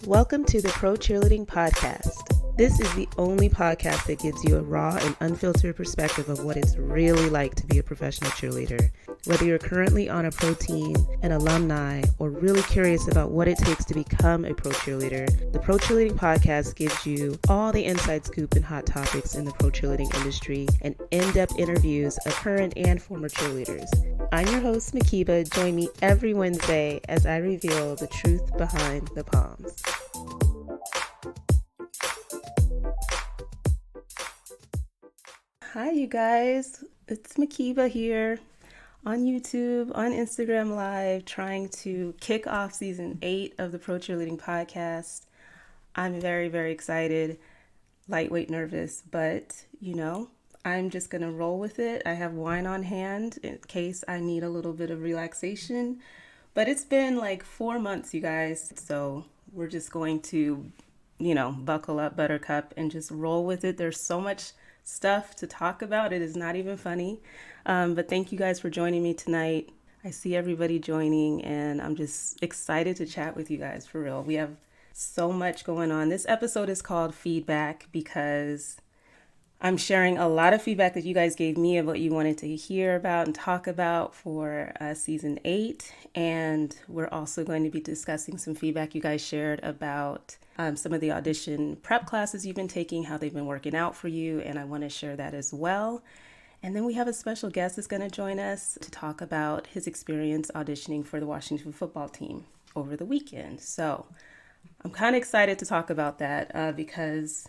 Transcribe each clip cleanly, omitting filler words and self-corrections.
Welcome to the Pro Cheerleading Podcast. This is the only podcast that gives you a raw and unfiltered perspective of what it's really like to be a professional cheerleader. Whether you're currently on a pro team, an alumni, or really curious about what it takes to become a pro cheerleader, the Pro Cheerleading Podcast gives you all the inside scoop and hot topics in the pro cheerleading industry and in-depth interviews of current and former cheerleaders. I'm your host, Mhkeeba. Join me every Wednesday as I reveal the truth behind the Poms. Hi, you guys. It's Mhkeeba here on YouTube, on Instagram Live, trying to kick off season 8 of the Pro Cheerleading Podcast. I'm very, very excited, lightweight nervous, but I'm just going to roll with it. I have wine on hand in case I need a little bit of relaxation, but it's been like 4 months, you guys. So we're just going to, buckle up, buttercup, and just roll with it. There's so much stuff to talk about. It is not even funny. But thank you guys for joining me tonight. I see everybody joining and I'm just excited to chat with you guys for real. We have so much going on. This episode is called Feedback because I'm sharing a lot of feedback that you guys gave me of what you wanted to hear about and talk about for season 8. And we're also going to be discussing some feedback you guys shared about some of the audition prep classes you've been taking, how they've been working out for you. And I want to share that as well. And then we have a special guest that's going to join us to talk about his experience auditioning for the Washington football team over the weekend. So I'm kind of excited to talk about that because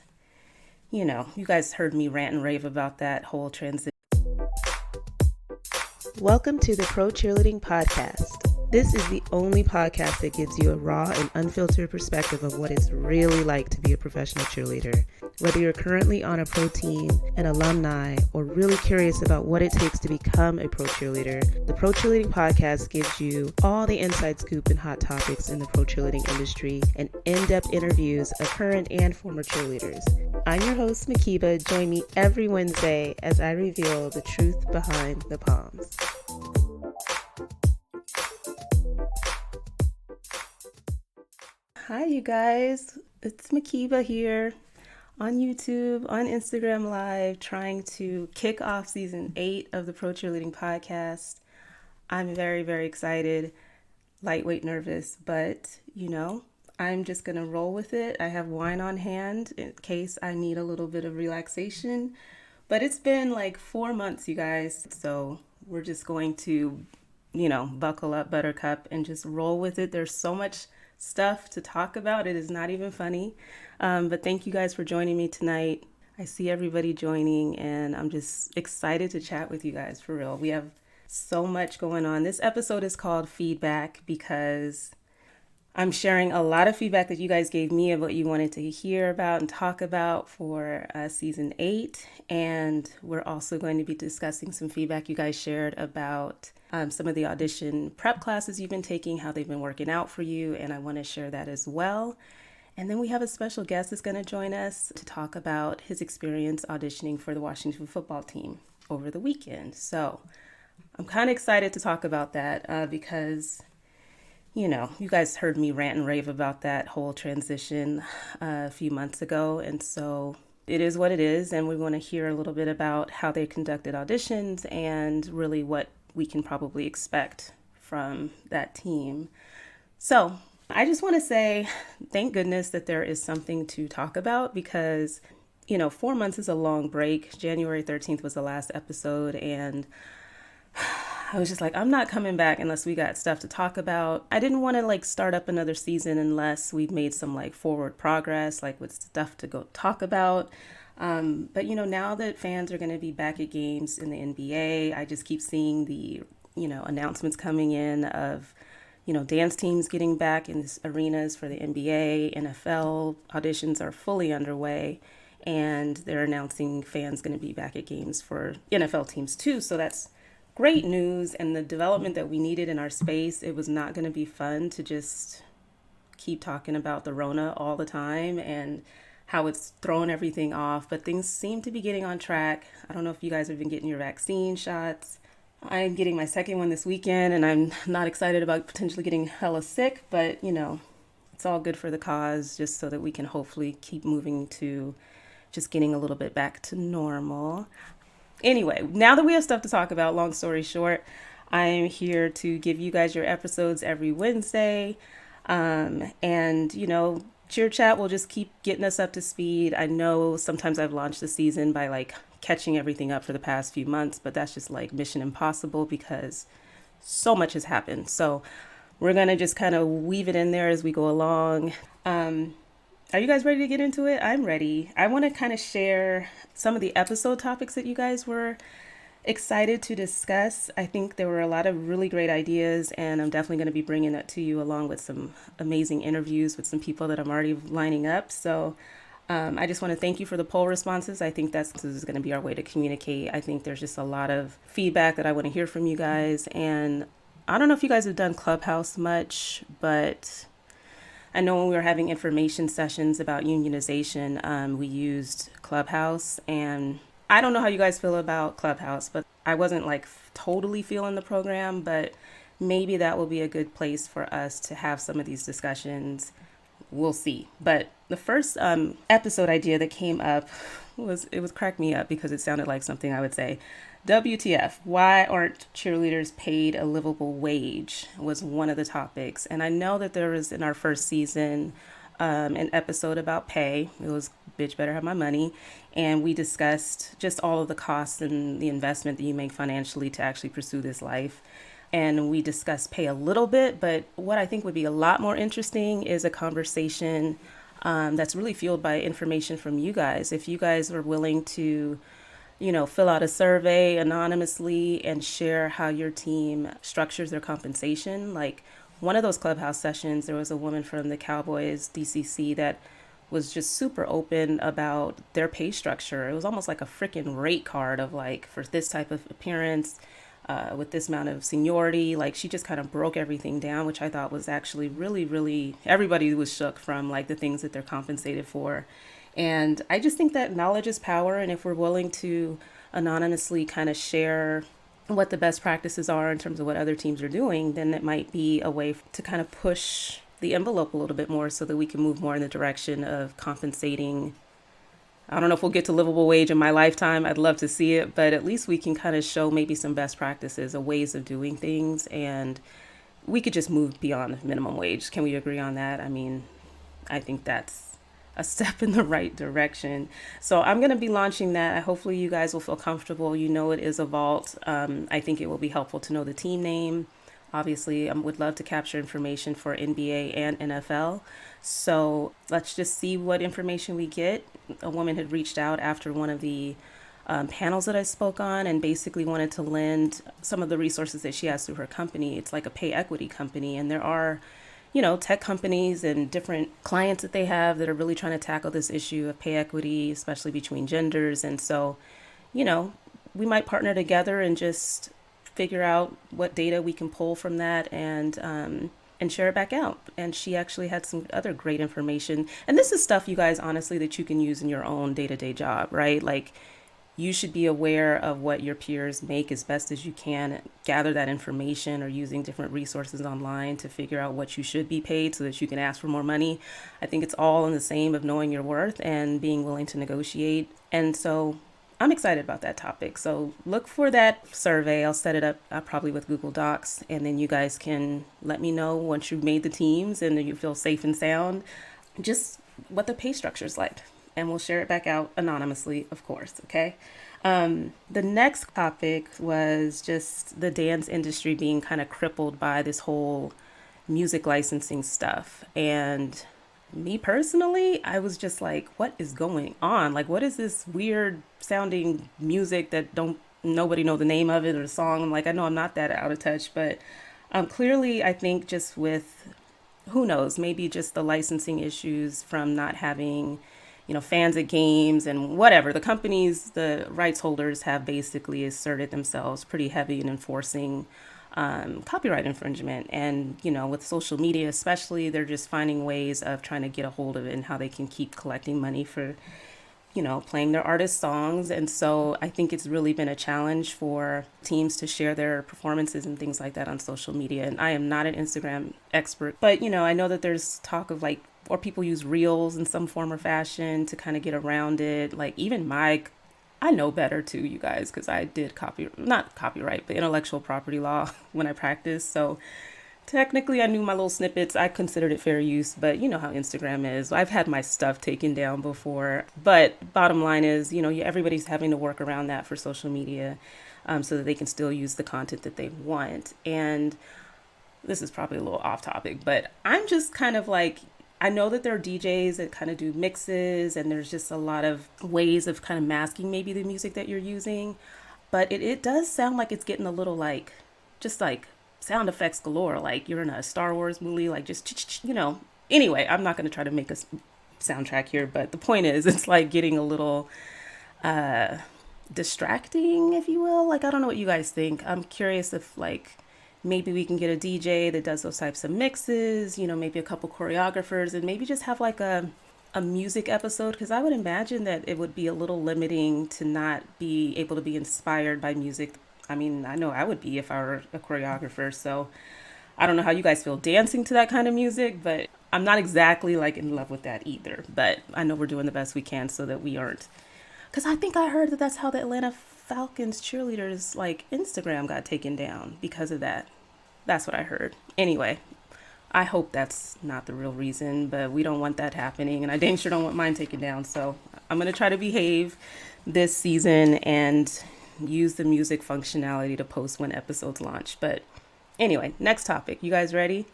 you guys heard me rant and rave about that whole transition. Welcome to the Pro Cheerleading Podcast. This is the only podcast that gives you a raw and unfiltered perspective of what it's really like to be a professional cheerleader. Whether you're currently on a pro team, an alumni, or really curious about what it takes to become a pro cheerleader, the Pro Cheerleading Podcast gives you all the inside scoop and hot topics in the pro cheerleading industry and in-depth interviews of current and former cheerleaders. I'm your host, Mhkeeba. Join me every Wednesday as I reveal the truth behind the Poms. Hi, you guys. It's Mhkeeba here on YouTube, on Instagram Live, trying to kick off season 8 of the Pro Cheerleading Podcast. I'm very, very excited, lightweight nervous, but I'm just going to roll with it. I have wine on hand in case I need a little bit of relaxation, but it's been like 4 months, you guys. So we're just going to, buckle up, buttercup, and just roll with it. There's so much stuff to talk about. It is not even funny. But thank you guys for joining me tonight. I see everybody joining and I'm just excited to chat with you guys for real. We have so much going on. This episode is called Feedback because I'm sharing a lot of feedback that you guys gave me of what you wanted to hear about and talk about for season 8. And we're also going to be discussing some feedback you guys shared about some of the audition prep classes you've been taking, how they've been working out for you. And I want to share that as well. And then we have a special guest that's going to join us to talk about his experience auditioning for the Washington football team over the weekend. So I'm kind of excited to talk about that because you guys heard me rant and rave about that whole transition a few months ago. And so it is what it is. And we want to hear a little bit about how they conducted auditions and really what we can probably expect from that team. So I just want to say, thank goodness that there is something to talk about because, 4 months is a long break. January 13th was the last episode. And I was just like, I'm not coming back unless we got stuff to talk about. I didn't want to start up another season unless we've made some forward progress, with stuff to go talk about. But now that fans are going to be back at games in the NBA, I just keep seeing the, announcements coming in of, dance teams getting back in arenas for the NBA, NFL auditions are fully underway. And they're announcing fans going to be back at games for NFL teams too. So that's great news and the development that we needed in our space. It was not going to be fun to just keep talking about the Rona all the time and how it's thrown everything off, but things seem to be getting on track. I don't know if you guys have been getting your vaccine shots. I'm getting my second one this weekend and I'm not excited about potentially getting hella sick, but It's all good for the cause, just so that we can hopefully keep moving to just getting a little bit back to normal. Anyway, now that we have stuff to talk about, long story short, I am here to give you guys your episodes every Wednesday. And, Cheer Chat will just keep getting us up to speed. I know sometimes I've launched the season by like catching everything up for the past few months, but that's just like mission impossible because so much has happened. So we're going to just kind of weave it in there as we go along. Are you guys ready to get into it? I'm ready. I want to kind of share some of the episode topics that you guys were excited to discuss. I think there were a lot of really great ideas, and I'm definitely going to be bringing that to you along with some amazing interviews with some people that I'm already lining up. So I just want to thank you for the poll responses. I think this is going to be our way to communicate. I think there's just a lot of feedback that I want to hear from you guys. And I don't know if you guys have done Clubhouse much, but I know when we were having information sessions about unionization, we used Clubhouse, and I don't know how you guys feel about Clubhouse, but I wasn't like totally feeling the program, but maybe that will be a good place for us to have some of these discussions. We'll see. But the first episode idea that came up was cracked me up because it sounded like something I would say. WTF, why aren't cheerleaders paid a livable wage was one of the topics. And I know that there was in our first season an episode about pay. It was Bitch Better Have My Money. And we discussed just all of the costs and the investment that you make financially to actually pursue this life. And we discussed pay a little bit, but what I think would be a lot more interesting is a conversation that's really fueled by information from you guys. If you guys are willing to fill out a survey anonymously and share how your team structures their compensation. Like one of those Clubhouse sessions, there was a woman from the Cowboys DCC that was just super open about their pay structure. It was almost like a freaking rate card of like, for this type of appearance, with this amount of seniority. Like she just kind of broke everything down, which I thought was actually really, really, everybody was shook from like the things that they're compensated for. And I just think that knowledge is power. And if we're willing to anonymously kind of share what the best practices are in terms of what other teams are doing, then it might be a way to kind of push the envelope a little bit more so that we can move more in the direction of compensating. I don't know if we'll get to livable wage in my lifetime. I'd love to see it, but at least we can kind of show maybe some best practices or ways of doing things. And we could just move beyond minimum wage. Can we agree on that? I mean, I think that's a step in the right direction. So I'm going to be launching that. Hopefully you guys will feel comfortable. You know, it is a vault. I think it will be helpful to know the team name. Obviously, I would love to capture information for NBA and NFL. So let's just see what information we get. A woman had reached out after one of the panels that I spoke on and basically wanted to lend some of the resources that she has through her company. It's like a pay equity company, and there are tech companies and different clients that they have that are really trying to tackle this issue of pay equity, especially between genders. And so, we might partner together and just figure out what data we can pull from that and share it back out. And she actually had some other great information. And this is stuff, you guys, honestly, that you can use in your own day-to-day job, right? Like, you should be aware of what your peers make as best as you can, gather that information, or using different resources online to figure out what you should be paid so that you can ask for more money. I think it's all in the same of knowing your worth and being willing to negotiate. And so I'm excited about that topic. So look for that survey. I'll set it up probably with Google Docs, and then you guys can let me know once you've made the teams and you feel safe and sound, just what the pay structure is like. And we'll share it back out anonymously, of course, okay? The next topic was just the dance industry being kind of crippled by this whole music licensing stuff. And me personally, I was just like, what is going on? Like, what is this weird sounding music that nobody know the name of it or the song? I'm like, I know I'm not that out of touch, but clearly I think just with, who knows, maybe just the licensing issues from not having fans at games and whatever. The companies, the rights holders have basically asserted themselves pretty heavy in enforcing copyright infringement. And, with social media especially, they're just finding ways of trying to get a hold of it and how they can keep collecting money for playing their artist songs. And so I think it's really been a challenge for teams to share their performances and things like that on social media. And I am not an Instagram expert, but I know that there's talk of like, or people use reels in some form or fashion to kind of get around it. Like even I know better too, you guys, because I did not copyright, but intellectual property law when I practiced. So technically, I knew my little snippets. I considered it fair use, but you know how Instagram is. I've had my stuff taken down before. But bottom line is, everybody's having to work around that for social media so that they can still use the content that they want. And this is probably a little off topic, but I'm just kind of like, I know that there are DJs that kind of do mixes, and there's just a lot of ways of kind of masking maybe the music that you're using. But it does sound like it's getting a little like, just like sound effects galore, like you're in a Star Wars movie, like just, Anyway, I'm not going to try to make a soundtrack here, but the point is, it's like getting a little distracting, if you will. Like, I don't know what you guys think. I'm curious if, like, maybe we can get a DJ that does those types of mixes, maybe a couple choreographers, and maybe just have like a music episode, because I would imagine that it would be a little limiting to not be able to be inspired by music. I mean, I know I would be if I were a choreographer. So I don't know how you guys feel dancing to that kind of music, but I'm not exactly like in love with that either. But I know we're doing the best we can so that we aren't. Because I think I heard that that's how the Atlanta Falcons cheerleaders like Instagram got taken down because of that. That's what I heard. Anyway, I hope that's not the real reason, but we don't want that happening, and I dang sure don't want mine taken down. So I'm going to try to behave this season and use the music functionality to post when episodes launch. But anyway, next topic. You guys ready?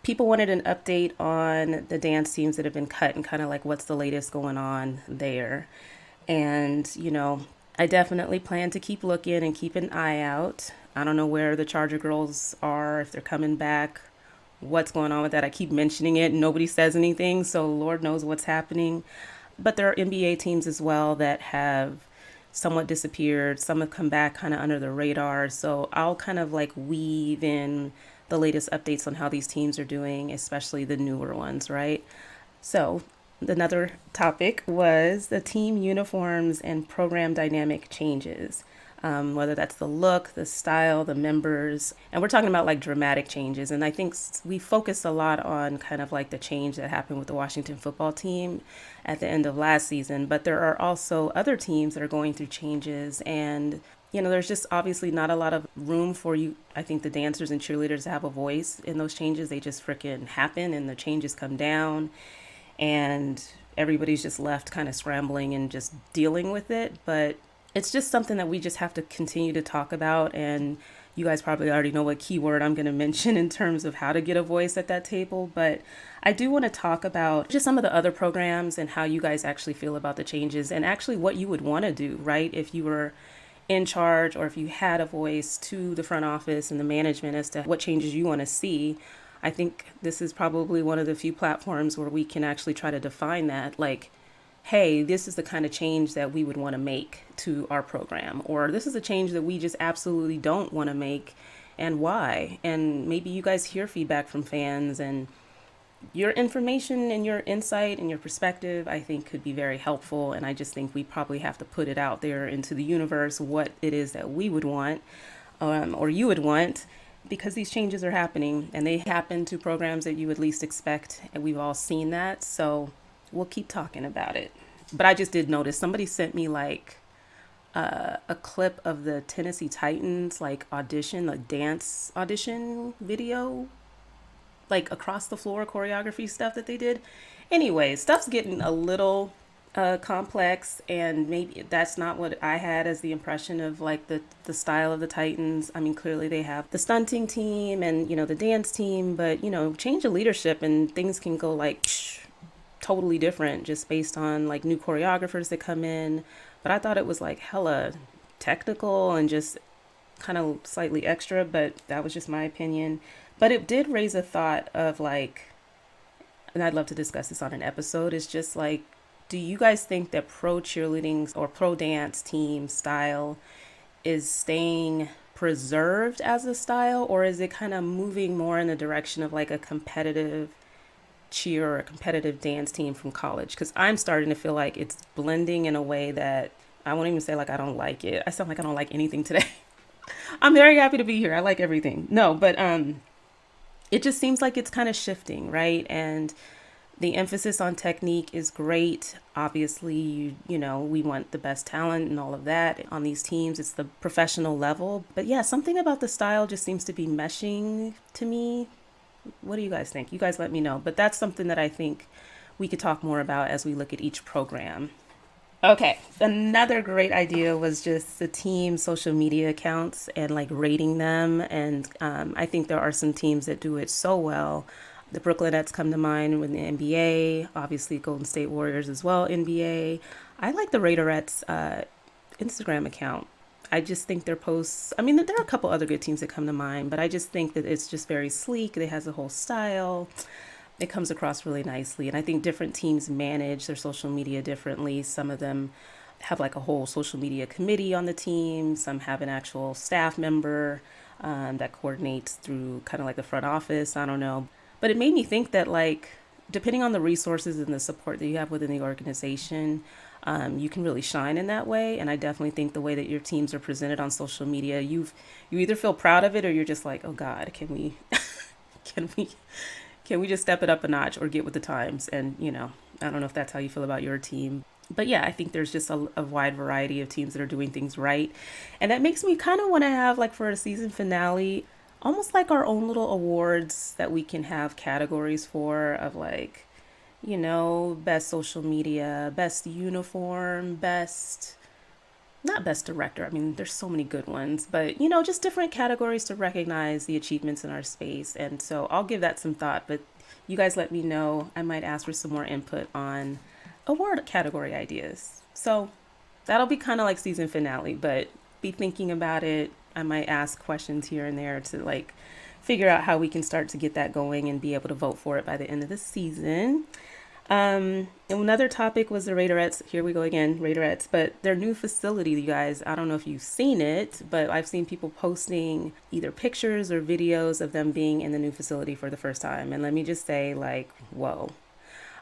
People wanted an update on the dance teams that have been cut and kind of like what's the latest going on there. And, I definitely plan to keep looking and keep an eye out. I don't know where the Charger girls are, if they're coming back, what's going on with that. I keep mentioning it and nobody says anything, so Lord knows what's happening. But there are NBA teams as well that have somewhat disappeared. Some have come back kind of under the radar. So I'll kind of like weave in the latest updates on how these teams are doing, especially the newer ones, right? So another topic was the team uniforms and program dynamic changes. Whether that's the look, the style, the members, and we're talking about like dramatic changes. And I think we focused a lot on kind of like the change that happened with the Washington football team at the end of last season. But there are also other teams that are going through changes, and there's just obviously not a lot of room for you. I think the dancers and cheerleaders to have a voice in those changes. They just freaking happen, and the changes come down, and everybody's just left kind of scrambling and just dealing with it. But it's just something that we just have to continue to talk about. And you guys probably already know what keyword I'm going to mention in terms of how to get a voice at that table. But I do want to talk about just some of the other programs and how you guys actually feel about the changes and actually what you would want to do, right? If you were in charge or if you had a voice to the front office and the management as to what changes you want to see. I think this is probably one of the few platforms where we can actually try to define that, like, hey, this is the kind of change that we would want to make to our program, or this is a change that we just absolutely don't want to make and why. And maybe you guys hear feedback from fans, and your information and your insight and your perspective, I think, could be very helpful. And I just think we probably have to put it out there into the universe, what it is that we would want or you would want, because these changes are happening and they happen to programs that you would least expect. And we've all seen that. So we'll keep talking about it. But I just did notice somebody sent me like a clip of the Tennessee Titans like dance audition video, like across the floor choreography stuff that they did. Anyway, stuff's getting a little complex, and maybe that's not what I had as the impression of like the style of the Titans. I mean, clearly they have the stunting team and the dance team, but change of leadership and things can go like totally different just based on like new choreographers that come in. But I thought it was like hella technical and just kind of slightly extra, but that was just my opinion. But it did raise a thought of like, and I'd love to discuss this on an episode, is just like, do you guys think that pro cheerleading or pro dance team style is staying preserved as a style, or is it kind of moving more in the direction of like a competitive cheer or a competitive dance team from college, because I'm starting to feel like it's blending in a way that I won't even say like I don't like it. I sound like I don't like anything today. I'm very happy to be here. I like everything. No, but it just seems like it's kind of shifting, right? And the emphasis on technique is great. Obviously, we want the best talent and all of that on these teams. It's the professional level. But yeah, something about the style just seems to be meshing to me. What do you guys think? You guys let me know. But that's something that I think we could talk more about as we look at each program. Okay, another great idea was just the team social media accounts and like rating them. And I think there are some teams that do it so well. The Brooklyn Nets come to mind with the NBA, obviously Golden State Warriors as well, NBA. I like the Raiderettes Instagram account. I just think their posts, I mean, there are a couple other good teams that come to mind, but I just think that it's just very sleek. It has a whole style. It comes across really nicely. And I think different teams manage their social media differently. Some of them have like a whole social media committee on the team. Some have an actual staff member that coordinates through kind of like the front office. I don't know. But it made me think that like, depending on the resources and the support that you have within the organization, you can really shine in that way. And I definitely think the way that your teams are presented on social media, you either feel proud of it or you're just like, oh God, can we, can we, can we just step it up a notch or get with the times? And, I don't know if that's how you feel about your team. But yeah, I think there's just a wide variety of teams that are doing things right. And that makes me kind of want to have, like, for a season finale, almost like our own little awards that we can have categories for of like, best social media, best uniform, not best director. I mean, there's so many good ones, but just different categories to recognize the achievements in our space. And so I'll give that some thought, but you guys let me know. I might ask for some more input on award category ideas. So that'll be kind of like season finale, but be thinking about it. I might ask questions here and there to like figure out how we can start to get that going and be able to vote for it by the end of the season. And another topic was the Raiderettes. Here we go again, Raiderettes, but their new facility, you guys, I don't know if you've seen it, but I've seen people posting either pictures or videos of them being in the new facility for the first time. And let me just say, like, whoa.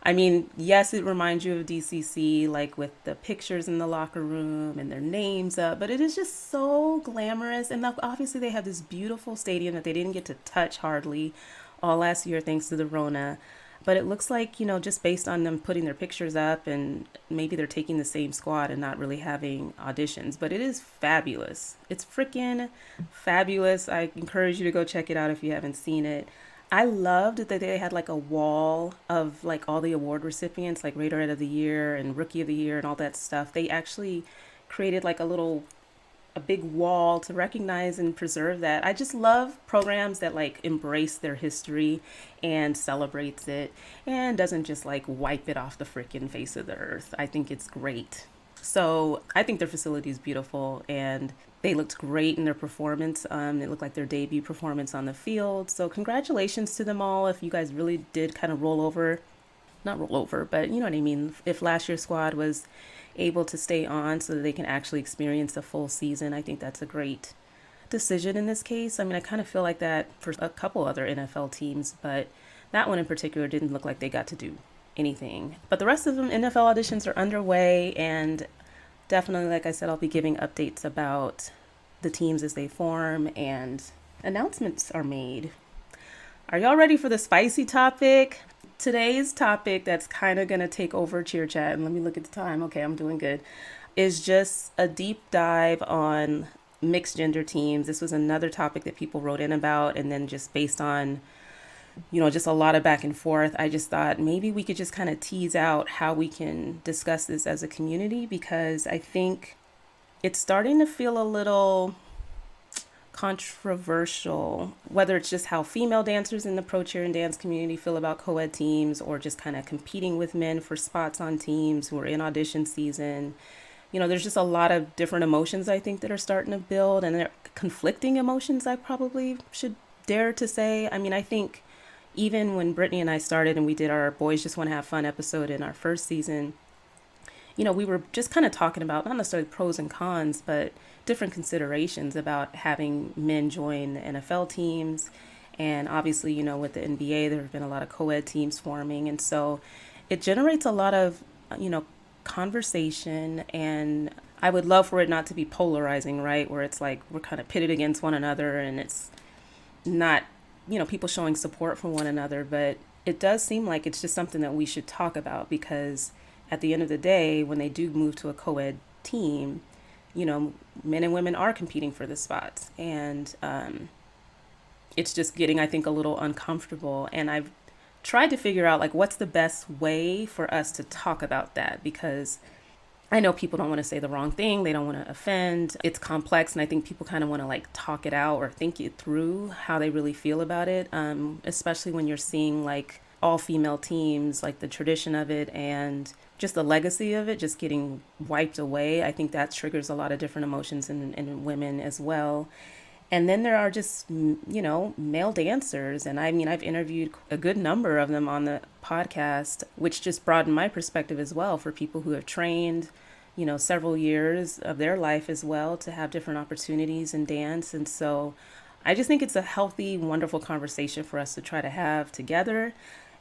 I mean, yes, it reminds you of DCC, like with the pictures in the locker room and their names up, but it is just so glamorous. And obviously they have this beautiful stadium that they didn't get to touch hardly all last year thanks to the Rona. But it looks like, just based on them putting their pictures up and maybe they're taking the same squad and not really having auditions. But it is fabulous. It's freaking fabulous. I encourage you to go check it out if you haven't seen it. I loved that they had like a wall of like all the award recipients, like Raiderette of the Year and Rookie of the Year and all that stuff. They actually created like a big wall to recognize and preserve that. I just love programs that like embrace their history and celebrates it and doesn't just like wipe it off the freaking face of the earth. I think it's great. So I think their facility is beautiful and they looked great in their performance. It looked like their debut performance on the field. So congratulations to them all. If you guys really did kind of not roll over, but you know what I mean? If last year's squad was able to stay on so that they can actually experience a full season, I think that's a great decision in this case. I mean, I kind of feel like that for a couple other NFL teams, but that one in particular didn't look like they got to do anything. But the rest of them, NFL auditions are underway, and definitely, like I said, I'll be giving updates about the teams as they form and announcements are made. Are y'all ready for the spicy topic? Today's topic that's kind of going to take over Cheer Chat, and let me look at the time. Okay, I'm doing good. Is just a deep dive on mixed gender teams. This was another topic that people wrote in about, and then just based on, just a lot of back and forth, I just thought maybe we could just kind of tease out how we can discuss this as a community, because I think it's starting to feel a little controversial, whether it's just how female dancers in the pro cheer and dance community feel about co-ed teams, or just kind of competing with men for spots on teams who are in audition season. There's just a lot of different emotions I think that are starting to build, and they're conflicting emotions, I probably should dare to say. I mean, I think even when Brittany and I started and we did our Boys Just Want to Have Fun episode in our first season, we were just kind of talking about not necessarily pros and cons, but different considerations about having men join the NFL teams. And obviously, with the NBA, there have been a lot of co-ed teams forming. And so it generates a lot of, conversation. And I would love for it not to be polarizing, right? Where it's like we're kind of pitted against one another and it's not, people showing support for one another. But it does seem like it's just something that we should talk about because at the end of the day, when they do move to a co-ed team, men and women are competing for the spots. And it's just getting, I think, a little uncomfortable. And I've tried to figure out, like, what's the best way for us to talk about that? Because I know people don't want to say the wrong thing. They don't want to offend. It's complex. And I think people kind of want to, like, talk it out or think it through how they really feel about it, especially when you're seeing, like, all female teams, like the tradition of it and just the legacy of it just getting wiped away. I think that triggers a lot of different emotions in women as well. And then there are just, male dancers. And I mean, I've interviewed a good number of them on the podcast, which just broadened my perspective as well for people who have trained, several years of their life as well to have different opportunities in dance. And so I just think it's a healthy, wonderful conversation for us to try to have together.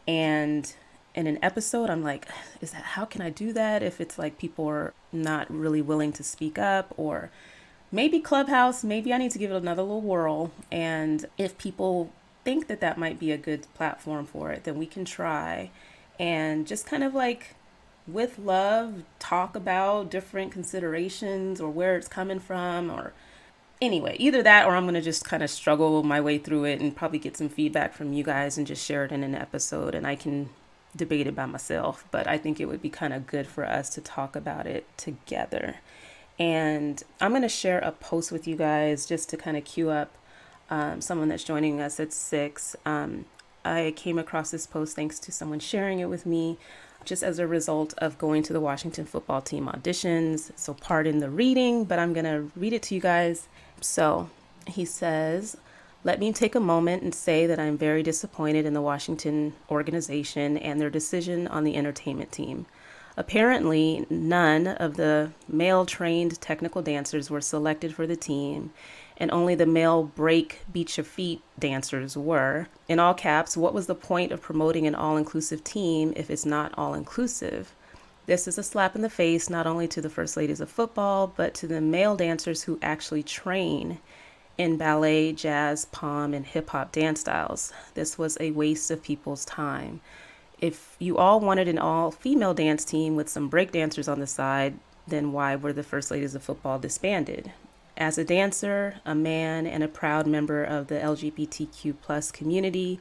And in an episode, I'm like, how can I do that if it's like people are not really willing to speak up? Or maybe Clubhouse, maybe I need to give it another little whirl. And if people think that that might be a good platform for it, then we can try and just kind of like with love, talk about different considerations or where it's coming from. Or anyway, either that or I'm going to just kind of struggle my way through it and probably get some feedback from you guys and just share it in an episode and I can debate it by myself. But I think it would be kind of good for us to talk about it together. And I'm going to share a post with you guys just to kind of queue up someone that's joining us at 6. I came across this post thanks to someone sharing it with me just as a result of going to the Washington football team auditions. So pardon the reading, but I'm going to read it to you guys. So he says, "Let me take a moment and say that I'm very disappointed in the Washington organization and their decision on the entertainment team. Apparently, none of the male-trained technical dancers were selected for the team, and only the male break beat your feet dancers were. In all caps, what was the point of promoting an all-inclusive team if it's not all-inclusive? This is a slap in the face not only to the first ladies of football, but to the male dancers who actually train in ballet, jazz, pom, and hip-hop dance styles. This was a waste of people's time. If you all wanted an all-female dance team with some break dancers on the side, then why were the first ladies of football disbanded? As a dancer, a man, and a proud member of the LGBTQ plus community,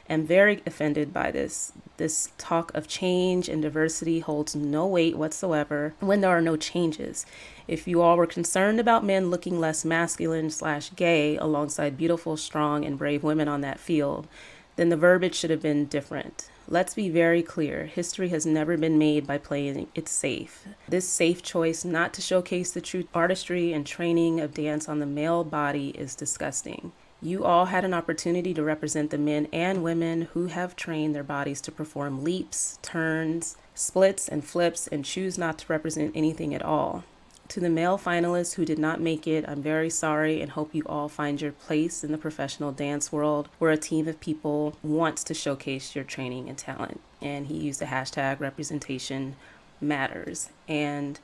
I'm very offended by this. This talk of change and diversity holds no weight whatsoever when there are no changes. If you all were concerned about men looking less masculine/gay alongside beautiful, strong, and brave women on that field, then the verbiage should have been different. Let's be very clear. History has never been made by playing it safe. This safe choice not to showcase the true artistry and training of dance on the male body is disgusting. You all had an opportunity to represent the men and women who have trained their bodies to perform leaps, turns, splits, and flips, and choose not to represent anything at all. To the male finalists who did not make it, I'm very sorry and hope you all find your place in the professional dance world where a team of people wants to showcase your training and talent." And he used the hashtag representation matters. And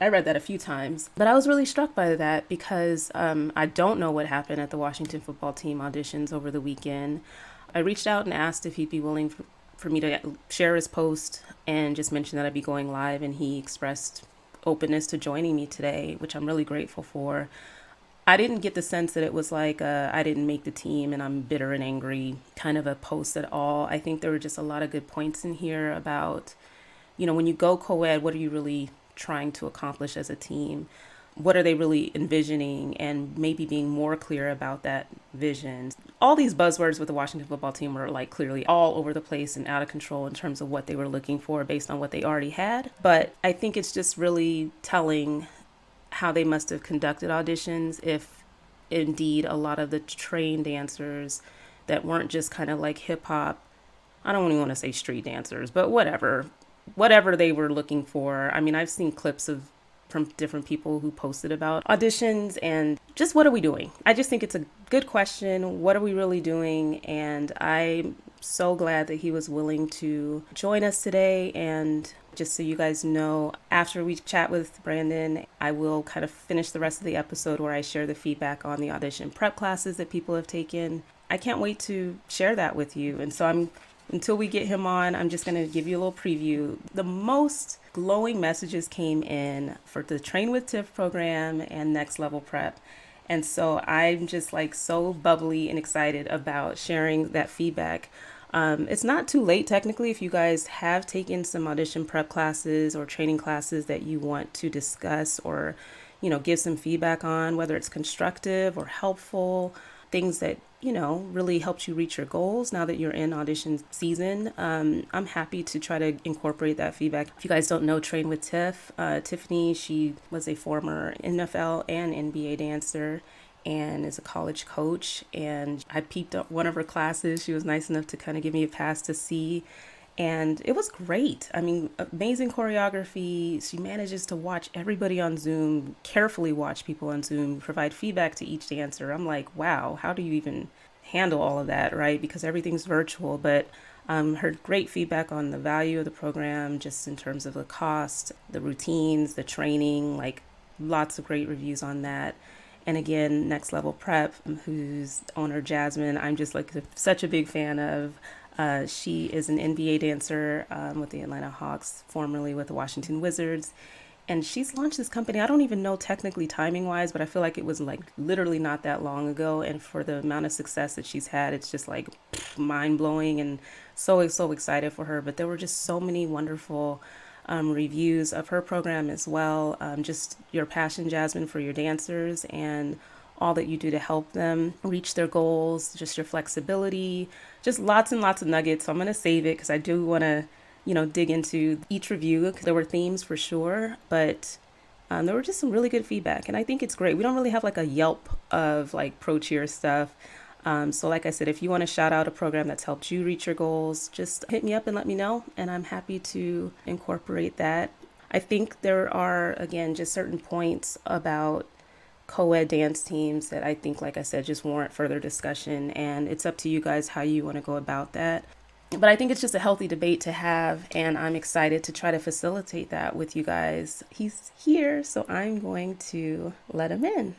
I read that a few times, but I was really struck by that because I don't know what happened at the Washington football team auditions over the weekend. I reached out and asked if he'd be willing for me to share his post and just mention that I'd be going live, and he expressed openness to joining me today, which I'm really grateful for. I didn't get the sense that it was like I didn't make the team and I'm bitter and angry kind of a post at all. I think there were just a lot of good points in here about, when you go co-ed, what are you really trying to accomplish as a team? What are they really envisioning? And maybe being more clear about that vision. All these buzzwords with the Washington football team were like clearly all over the place and out of control in terms of what they were looking for based on what they already had. But I think it's just really telling how they must have conducted auditions if indeed a lot of the trained dancers that weren't just kind of like hip hop, I don't even want to say street dancers, but whatever they were looking for. I mean, I've seen clips of from different people who posted about auditions and just what are we doing? I just think it's a good question. What are we really doing? And I'm so glad that he was willing to join us today. And just so you guys know, after we chat with Brandon, I will kind of finish the rest of the episode where I share the feedback on the audition prep classes that people have taken. I can't wait to share that with you. And so until we get him on, I'm just going to give you a little preview. The most glowing messages came in for the Train with Tiff program and Next Level Prep. And so I'm just like so bubbly and excited about sharing that feedback. It's not too late technically if you guys have taken some audition prep classes or training classes that you want to discuss or, give some feedback on, whether it's constructive or helpful, things that, really helped you reach your goals now that you're in audition season. I'm happy to try to incorporate that feedback. If you guys don't know Train with Tiff, Tiffany, she was a former NFL and NBA dancer and is a college coach. And I peeped up one of her classes. She was nice enough to kind of give me a pass to see. And it was great. I mean, amazing choreography. She manages to watch everybody on Zoom, carefully watch people on Zoom, provide feedback to each dancer. I'm like, wow, how do you even handle all of that, right? Because everything's virtual. But heard great feedback on the value of the program, just in terms of the cost, the routines, the training, like lots of great reviews on that. And again, Next Level Prep, whose owner Jasmine, I'm just like such a big fan of. She is an NBA dancer with the Atlanta Hawks, formerly with the Washington Wizards. And she's launched this company. I don't even know technically timing wise, but I feel like it was like literally not that long ago. And for the amount of success that she's had, it's just like mind blowing and so excited for her. But there were just so many wonderful reviews of her program as well. Just your passion, Jasmine, for your dancers and all that you do to help them reach their goals, just your flexibility, just lots and lots of nuggets. So I'm going to save it because I do want to, dig into each review because there were themes for sure, but there were just some really good feedback. And I think it's great. We don't really have like a Yelp of like pro cheer stuff. So like I said, if you want to shout out a program that's helped you reach your goals, just hit me up and let me know. And I'm happy to incorporate that. I think there are, again, just certain points about co-ed dance teams that I think, like I said, just warrant further discussion. And it's up to you guys how you want to go about that. But I think it's just a healthy debate to have. And I'm excited to try to facilitate that with you guys. He's here, so I'm going to let him in.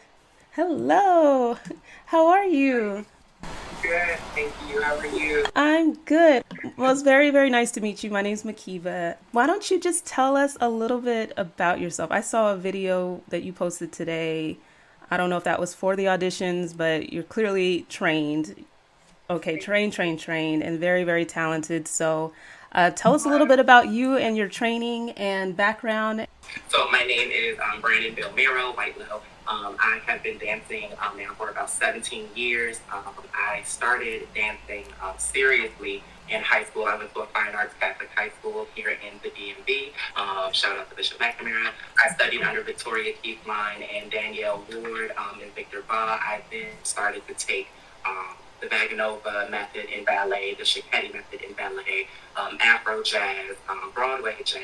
Hello. How are you? Good, thank you. How are you? I'm good. Well, it's very, very nice to meet you. My name's Mhkeeba. Why don't you just tell us a little bit about yourself? I saw a video that you posted today. I don't know if that was for the auditions, but you're clearly trained. Okay, trained, and very, very talented. So tell us a little bit about you and your training and background. So my name is Brandon Belmiro, White Low. I have been dancing now for about 17 years. I started dancing seriously in high school. I went to a fine arts Catholic high school here in the DMV. Shout out to Bishop Mhkeeba. I studied under Victoria Keithline and Danielle Ward and Victor Ba. I then started to take the Vaganova method in ballet, the Shiketti method in ballet, Afro jazz, Broadway jazz,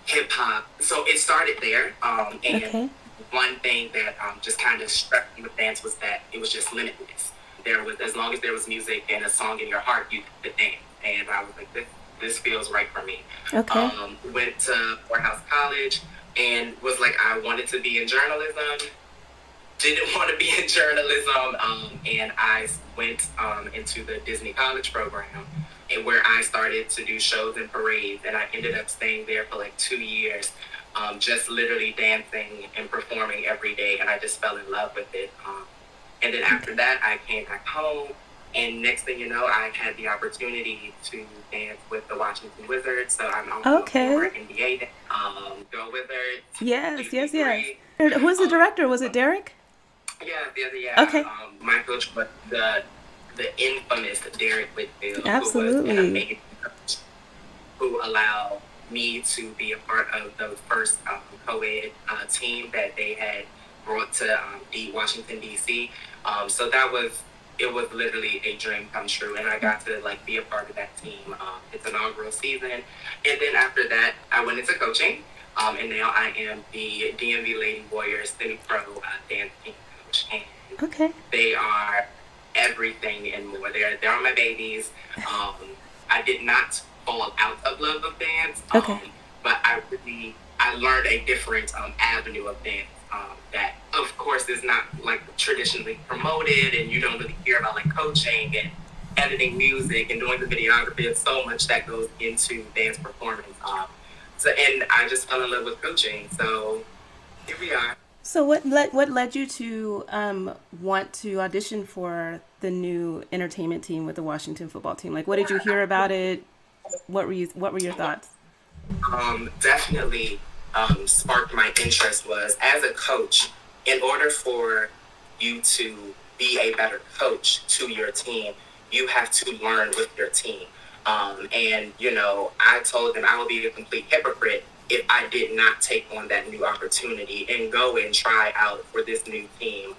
hip hop. So it started there. And Okay. one thing that just kind of struck me with dance was that it was just limitless. There was, as long as there was music and a song in your heart, you could dance. And I was like, this feels right for me. Okay. Went to Morehouse College and was like, I wanted to be in journalism. Didn't want to be in journalism, and I went into the Disney College program, and where I started to do shows and parades, and I ended up staying there for like 2 years, just literally dancing and performing every day, and I just fell in love with it. And then after that, I came back home, and next thing you know, I had the opportunity to dance with the Washington Wizards, so I'm also a former Okay. NBA. Go Wizards. Yes, yes, yes. UC3. Who was the director? Was it Derek? Yeah. Okay. My coach was the infamous Derek Whitfield, who was an Absolutely. amazing coach, who allowed me to be a part of the first co-ed team that they had brought to Washington D.C. So it was literally a dream come true, and I got to like be a part of that team. Its inaugural season, and then after that, I went into coaching. And now I am the DMV Lady Warriors semi-pro dance team coach, and Okay. they are everything and more. They're my babies. Um, I did not fall out of love of dance, Okay. but I learned a different avenue of dance that, of course, is not like traditionally promoted, and you don't really hear about like coaching and editing music and doing the videography. It's so much that goes into dance performance. And I just fell in love with coaching. So here we are. So what led you to want to audition for the new entertainment team with the Washington football team? Like, what did you hear about it? What were your thoughts? Definitely sparked my interest was as a coach, in order for you to be a better coach to your team, you have to learn with your team. And, I told them I would be a complete hypocrite if I did not take on that new opportunity and go and try out for this new team.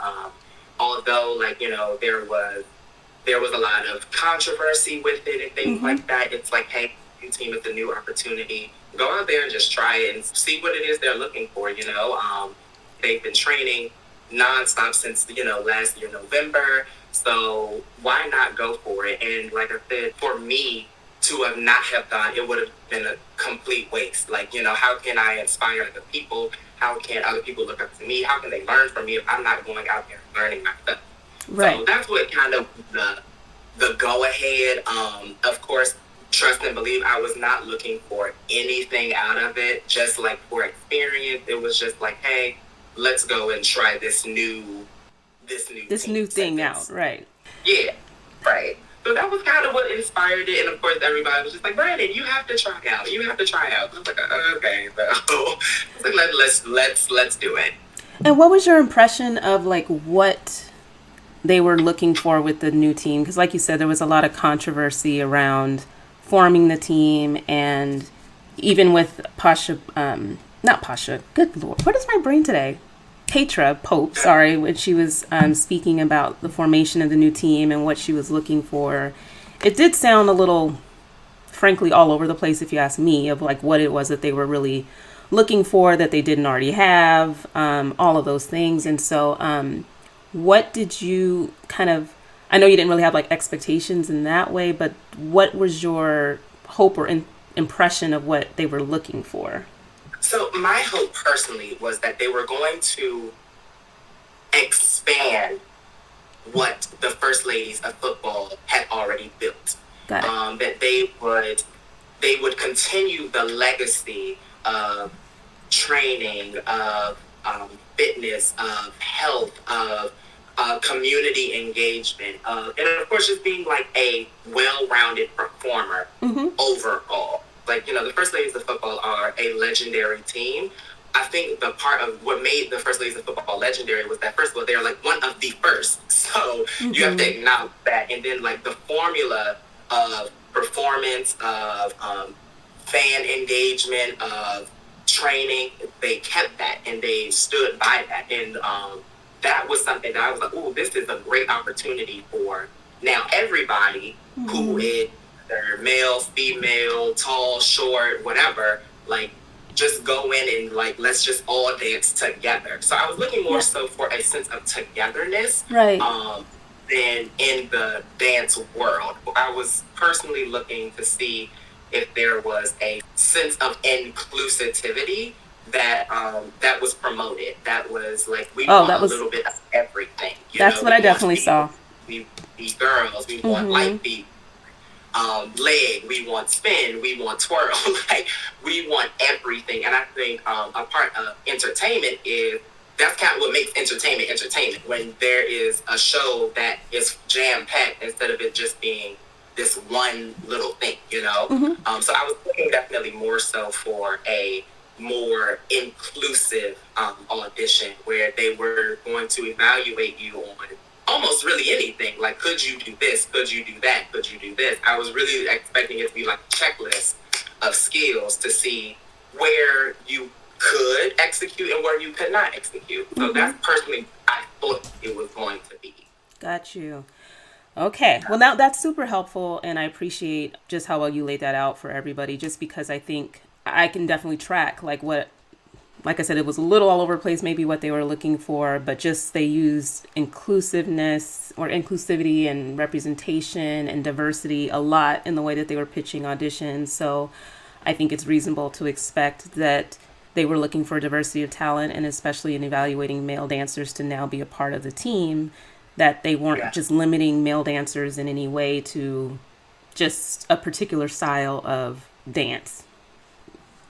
Although, there was a lot of controversy with it and things like that. It's like, hey, new team, it's a new opportunity. Go out there and just try it and see what it is they're looking for. They've been training nonstop since last year November. So why not go for it? And like I said, for me to have not have gone, it would have been a complete waste. Like, how can I inspire other people? How can other people look up to me? How can they learn from me if I'm not going out there and learning myself? Right. So that's what kind of the go ahead. Of course, trust and believe, I was not looking for anything out of it. Just like for experience, it was just like, hey, let's go and try this new thing out. Right. Yeah, right. So that was kind of what inspired it, and of course, everybody was just like, "Brandon, you have to try out. You have to try out." I was like, "Okay, so let's do it." And what was your impression of like what they were looking for with the new team? Because like you said, there was a lot of controversy around forming the team, and even with Pasha, not Pasha, good Lord, what is my brain today? Petra Pope, sorry, when she was speaking about the formation of the new team and what she was looking for. It did sound a little, frankly, all over the place, if you ask me, of like what it was that they were really looking for that they didn't already have, all of those things. And so what did you kind of, I know you didn't really have like expectations in that way, but what was your hope or impression of what they were looking for? So my hope personally was that they were going to expand what the first ladies of football had already built. Got it. That they would continue the legacy of training, of fitness, of health, of community engagement, and of course just being like a well-rounded performer overall. Like, the First Ladies of Football are a legendary team. I think the part of what made the First Ladies of Football legendary was that, first of all, they're like one of the first. So you have to acknowledge that. And then like the formula of performance, of fan engagement, of training, they kept that and they stood by that. And that was something that I was like, ooh, this is a great opportunity for now everybody who is either male, female, tall, short, whatever, like just go in and like let's just all dance together. So I was looking more so for a sense of togetherness, Right. than in the dance world. I was personally looking to see if there was a sense of inclusivity that that was promoted. That was like we want a little bit of everything. That's what I definitely saw. We girls, we want light beat, leg, we want spin, we want twirl, like we want everything. And I think a part of entertainment is that's kind of what makes entertainment when there is a show that is jam-packed instead of it just being this one little thing. So I was looking definitely more so for a more inclusive audition where they were going to evaluate you on almost really anything. Like, could you do this? Could you do that? Could you do this? I was really expecting it to be like a checklist of skills to see where you could execute and where you could not execute. So that's personally I thought it was going to be. Got you. Okay. Well, now that's super helpful, and I appreciate just how well you laid that out for everybody, just because I think I can definitely track like what like I said, it was a little all over the place, maybe what they were looking for, but just they used inclusiveness or inclusivity and representation and diversity a lot in the way that they were pitching auditions. So I think it's reasonable to expect that they were looking for diversity of talent, and especially in evaluating male dancers to now be a part of the team, that they weren't just limiting male dancers in any way to just a particular style of dance.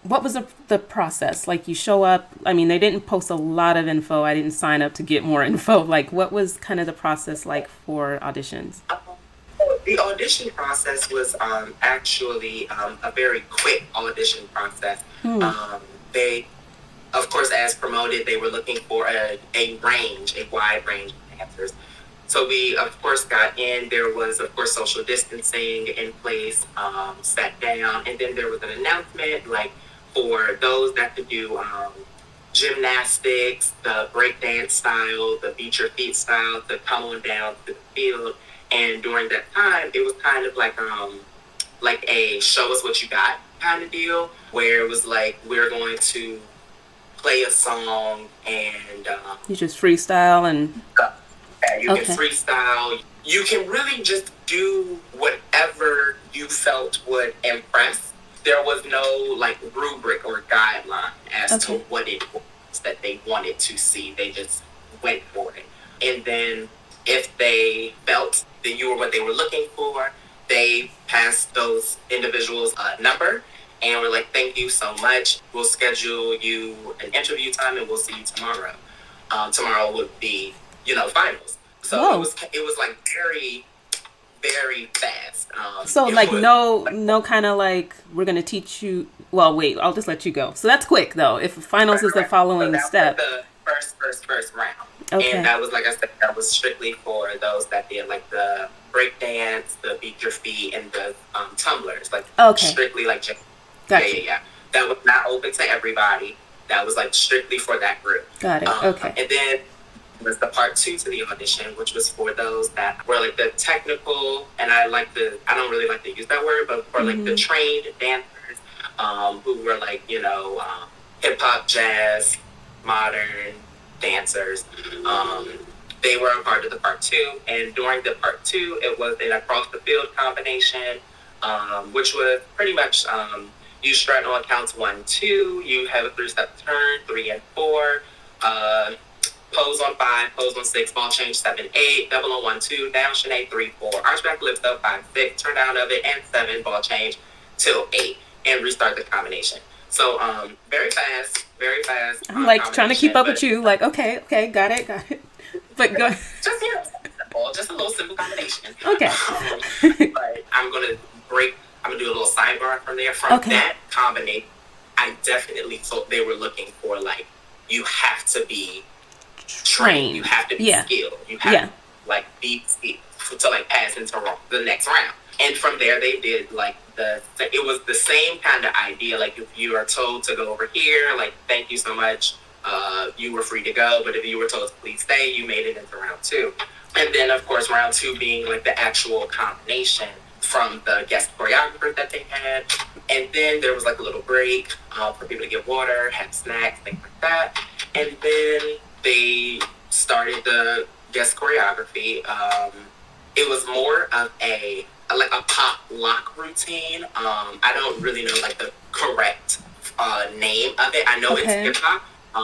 What was the process? Like, you show up, I mean, they didn't post a lot of info. I didn't sign up to get more info. Like, what was kind of the process like for auditions? The audition process was actually a very quick audition process. They, of course, as promoted, they were looking for a wide range of dancers. So we, of course, got in. There was, of course, social distancing in place, sat down, and then there was an announcement, like, for those that could do gymnastics, the breakdance style, the beat your feet style, to come on down to the field. And during that time, it was kind of like a show us what you got kind of deal, where it was like, we're going to play a song and you just freestyle and you can freestyle. You can really just do whatever you felt would impress. There was no like rubric or guideline as to what it was that they wanted to see. They just went for it. And then if they felt that you were what they were looking for, they passed those individuals a number and were like, thank you so much. We'll schedule you an interview time and we'll see you tomorrow. Tomorrow would be, finals. So it was like very, very fast. So like no kind of like, we're going to teach you. Well, wait, I'll just let you go. So that's quick though. If finals is the following step. The first round. Okay. And that was, like I said, that was strictly for those that did like the break dance, the beat your feet, and the tumblers. Like strictly like gotcha. Yeah. That was not open to everybody. That was like strictly for that group. Got it. Okay. And then was the part 2 to the audition, which was for those that were like the technical, and I don't really like to use that word, but for like the trained dancers, who were like, hip hop, jazz, modern dancers. They were a part of the part 2, and during the part 2, it was an across the field combination, which was pretty much you start on counts 1, 2, you have a 3-step turn, 3 and 4, pose on 5, pose on 6, ball change 7, 8, double on 1, 2, down Shanae 3, 4, arch back lift up 5, 6, turn down of it, and 7, ball change till 8, and restart the combination. So very fast. I'm like trying to keep up with you. Like, okay, got it. But go. Just a little simple combination. Okay. But I'm gonna do a little sidebar from there. From that combination, I definitely thought they were looking for like, you have to be trained. You have to be skilled. You have to like be skilled to like pass into the next round. And from there, they did like it was the same kind of idea. Like, if you are told to go over here, like, thank you so much, you were free to go. But if you were told to please stay, you made it into round 2. And then, of course, round 2 being like the actual combination from the guest choreographer that they had. And then there was like a little break for people to get water, have snacks, things like that. And then they started the guest choreography. It was more of a pop lock routine. I don't really know like the correct name of it. I know it's hip hop,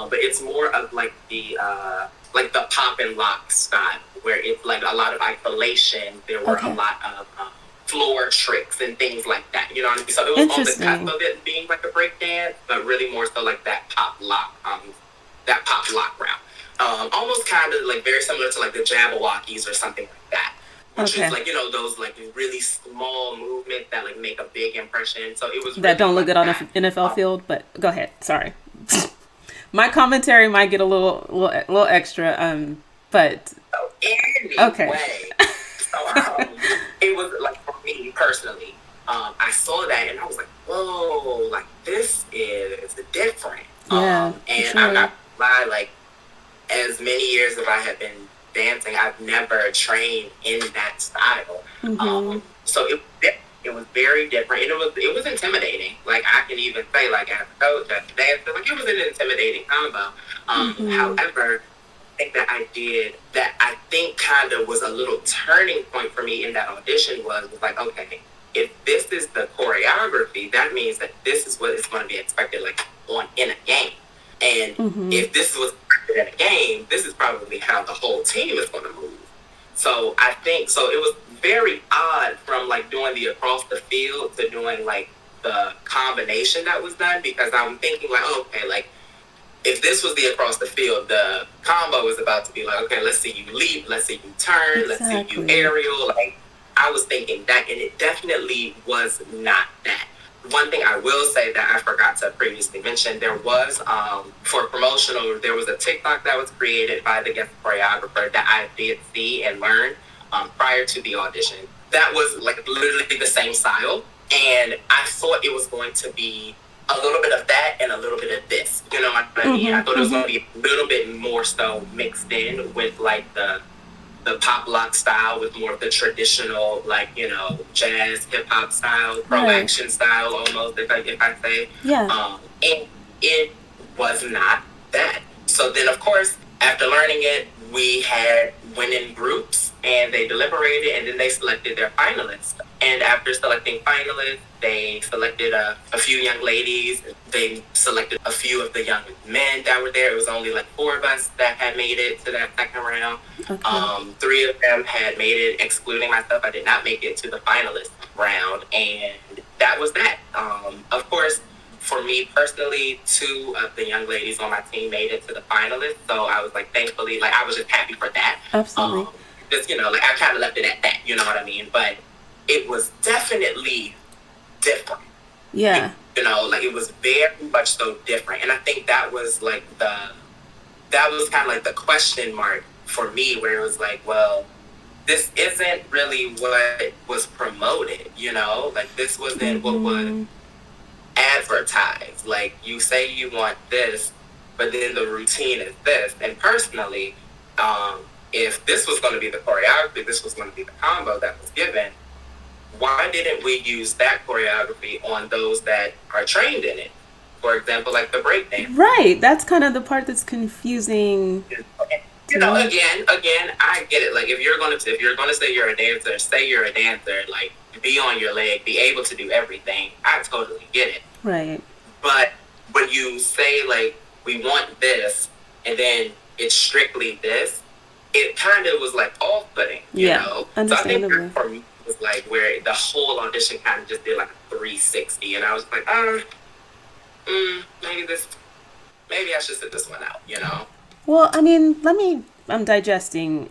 but it's more of like the pop and lock style, where it's like a lot of isolation. There were a lot of floor tricks and things like that. You know what I mean? So it was on the cusp of it being like a break dance, but really more so like that pop lock route. Almost kind of like very similar to like the Jabberwockies or something like that. Which is like, those like really small movements that like make a big impression. So it was that don't look good on an NFL field. But go ahead. Sorry, my commentary might get a little extra. But anyway, so it was like, for me personally, I saw that and I was like, whoa, like this is different. And I'm not gonna lie, like as many years as I have been dancing, I've never trained in that style. So it was very different, and it was intimidating. Like, I can even say, like, as a coach, as a dancer, like, it was an intimidating combo. However, thing that I did that I think kind of was a little turning point for me in that audition was like, okay, if this is the choreography, that means that this is what is going to be expected, like, in a game. And if this is what's expected in a game, this is probably how the whole team is going to move. So I think, so it was very odd from, like, doing the across the field to doing, like, the combination that was done, because I'm thinking, like, oh, okay, like, if this was the across the field, the combo was about to be like, okay, let's see you leap, let's see you turn, let's see you aerial. Like, I was thinking that, and it definitely was not that. One thing I will say that I forgot to previously mention, there was, for promotional, there was a TikTok that was created by the guest choreographer that I did see and learn prior to the audition. That was, like, literally the same style. And I thought it was going to be a little bit of that and a little bit of this. You know what I mean? I thought it was going to be a little bit more so mixed in with, like, the pop lock style with more of the traditional, like, you know, jazz, hip hop style, pro action style almost, if I say. Yeah. And it was not that. So then, of course, after learning it, we went in groups and they deliberated and then they selected their finalists. And after selecting finalists, they selected a few young ladies. They selected a few of the young men that were there. It was only like 4 of us that had made it to that second round. Okay. 3 of them had made it, excluding myself. I did not make it to the finalist round. And that was that. Of course, for me personally, 2 of the young ladies on my team made it to the finalists. So I was, like, thankfully, like, I was just happy for that. Absolutely. Just, you know, like, I kind of left it at that, you know what I mean? But it was definitely different. Yeah. You know, like, it was very much so different. And I think that was, like, that was kind of like the question mark for me, where it was like, well, this isn't really what was promoted, you know? Like, this wasn't what was advertised. Like, you say you want this, but then the routine is this. And personally, if this was going to be the choreography, this was going to be the combo that was given, why didn't we use that choreography on those that are trained in it? For example, like the breakdance. Right. That's kind of the part that's confusing. You know, again, I get it. Like, if you're gonna say you're a dancer, say you're a dancer. Like, be on your leg, be able to do everything. I totally get it. Right. But when you say, like, we want this, and then it's strictly this, it kind of was, like, off-putting, you know? Understandably. So I think for me, it was, like, where the whole audition kind of just did, like, a 360, and I was like, maybe I should sit this one out, you know? Well, I mean, I'm digesting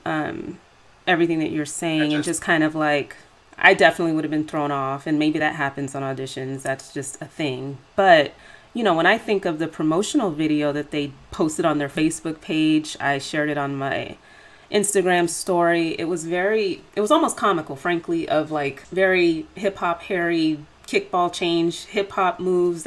everything that you're saying, and just kind of like, I definitely would have been thrown off, and maybe that happens on auditions. That's just a thing. But, you know, when I think of the promotional video that they posted on their Facebook page, I shared it on my Instagram story. It was almost comical, frankly, of, like, very hip hop, hairy kickball change, hip hop moves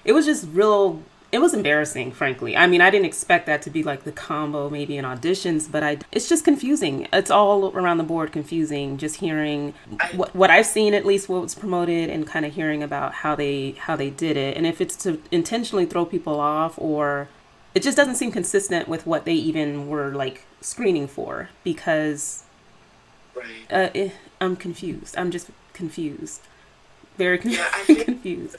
it was just real. It was embarrassing, frankly. I mean, I didn't expect that to be, like, the combo maybe in auditions, but it's just confusing. It's all around the board confusing, just hearing what I've seen, at least what was promoted, and kind of hearing about how they did it. And if it's to intentionally throw people off, or it just doesn't seem consistent with what they even were, like, screening for, because I'm confused. I'm just confused. Very confused.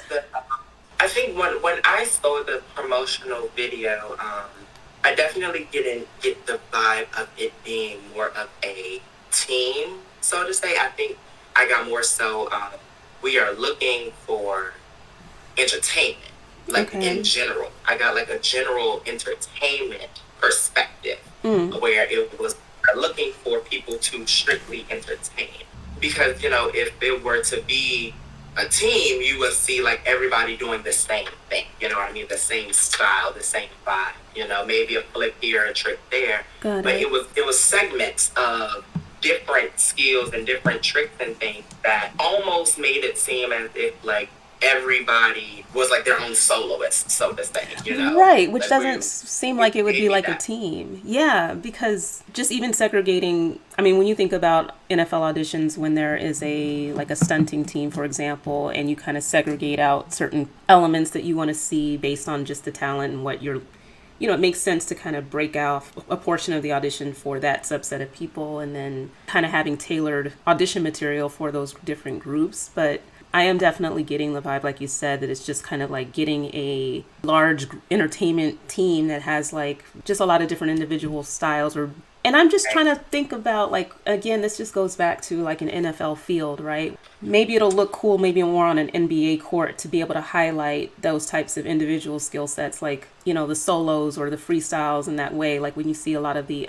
I think when I saw the promotional video, I definitely get the vibe of it being more of a team, so to say. I think I got more so, we are looking for entertainment, like, in general. I got, like, a general entertainment perspective, where it was looking for people to strictly entertain. Because, you know, if it were to be a team, you would see, like, everybody doing the same thing, you know what I mean? The same style, the same vibe, you know, maybe a flip here, a trick there. But it was segments of different skills and different tricks and things that almost made it seem as if, like, everybody was like their own soloist, so to say, Right, which like doesn't seem it like it would gave be me like a that. team. Yeah, because just even segregating, I mean, when you think about NFL auditions, when there is a like a stunting team, for example, and you kind of segregate out certain elements that you want to see based on just the talent and what you're, it makes sense to kind of break out a portion of the audition for that subset of people and then kind of having tailored audition material for those different groups. But I am definitely getting the vibe, like you said, that it's just kind of like getting a large entertainment team that has like just a lot of different individual styles or and I'm just trying to think about like again, this just goes back to like an NFL field, right? Maybe it'll look cool, maybe more on an NBA court to be able to highlight those types of individual skill sets, like the solos or the freestyles in that way. Like when you see a lot of the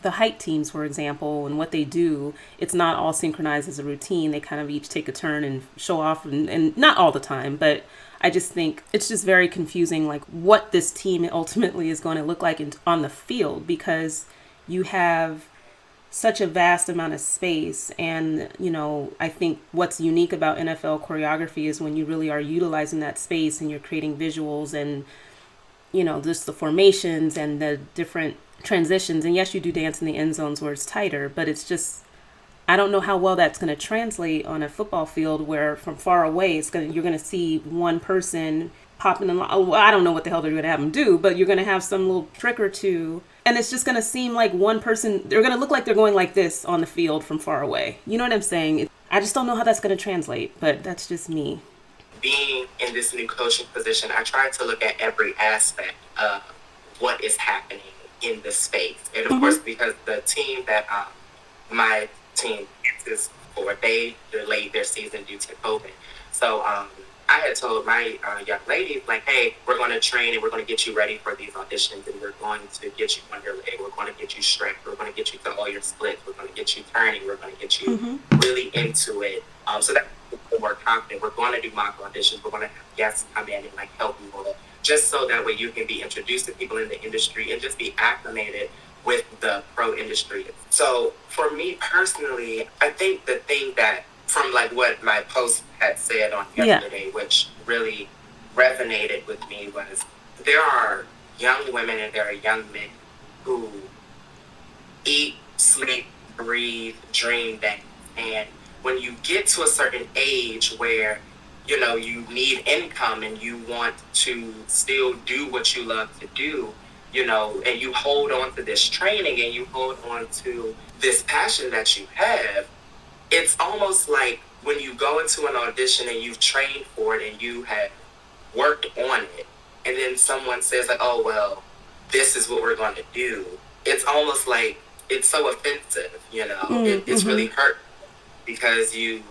height teams, for example, and what they do, it's not all synchronized as a routine. They kind of each take a turn and show off, and not all the time, but I just think it's just very confusing, like what this team ultimately is going to look like on the field because you have such a vast amount of space. And, I think what's unique about NFL choreography is when you really are utilizing that space and you're creating visuals and, just the formations and the different transitions. And yes, you do dance in the end zones where it's tighter, but it's just, I don't know how well that's going to translate on a football field where from far away you're going to see one person popping in. I don't know what the hell they're going to have them do, but you're going to have some little trick or two, and it's just going to seem like one person. They're going to look like they're going like this on the field from far away. You know what I'm saying? I just don't know how that's going to translate, but that's just me. Being in this new coaching position, I try to look at every aspect of what is happening in the space, and of course, because the team that my team is for, they delayed their season due to COVID. So I had told my young ladies, like, hey, we're going to train and we're going to get you ready for these auditions, and we're going to get you on your leg. We're going to get you stretched. We're going to get you to all your splits. We're going to get you turning. We're going to get you really into it. So that we're more confident. We're going to do mock auditions. We're going to have guests come in and like help you with it, just so that way you can be introduced to people in the industry and just be acclimated with the pro industry. So for me personally, I think the thing that from like what my post had said on yesterday, which really resonated with me, was there are young women and there are young men who eat, sleep, breathe, dream dance. And when you get to a certain age where you need income and you want to still do what you love to do, and you hold on to this training and you hold on to this passion that you have, it's almost like when you go into an audition and you've trained for it and you have worked on it, and then someone says like, oh, well, this is what we're going to do. It's almost like it's so offensive, it's really hurt because you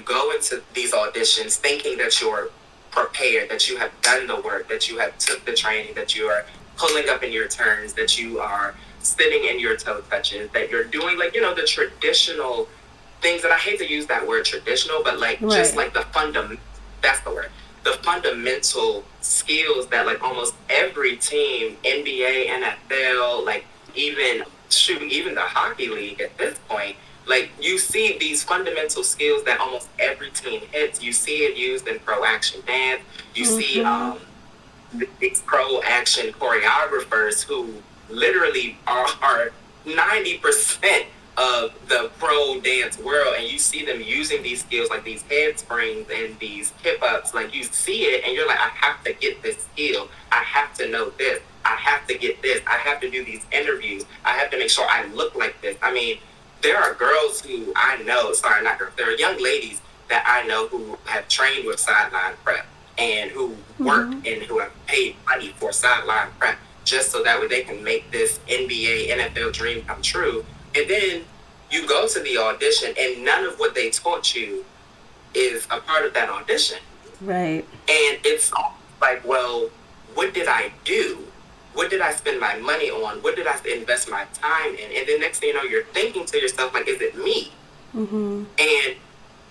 go into these auditions thinking that you're prepared, that you have done the work, that you have took the training, that you are pulling up in your turns, that you are sitting in your toe touches, that you're doing like, the traditional things. And I hate to use that word traditional, but like just like the that's the word. The fundamental skills that like almost every team, NBA, NFL, like even the hockey league at this point, like you see these fundamental skills that almost every team hits. You see it used in pro action dance. You see these pro action choreographers who literally are 90% of the pro dance world, and you see them using these skills like these head springs and these hip ups. Like you see it and you're like, I have to get this skill. I have to know this. I have to get this. I have to do these interviews. I have to make sure I look like this. I mean, there are girls who I know, sorry, not girls, there are young ladies that I know who have trained with sideline prep and who work and who have paid money for sideline prep just so that way they can make this NBA, NFL dream come true. And then you go to the audition and none of what they taught you is a part of that audition. Right. And it's like, well, what did I do? What did I spend my money on? What did I invest my time in? And then next thing you know, you're thinking to yourself, like, is it me? And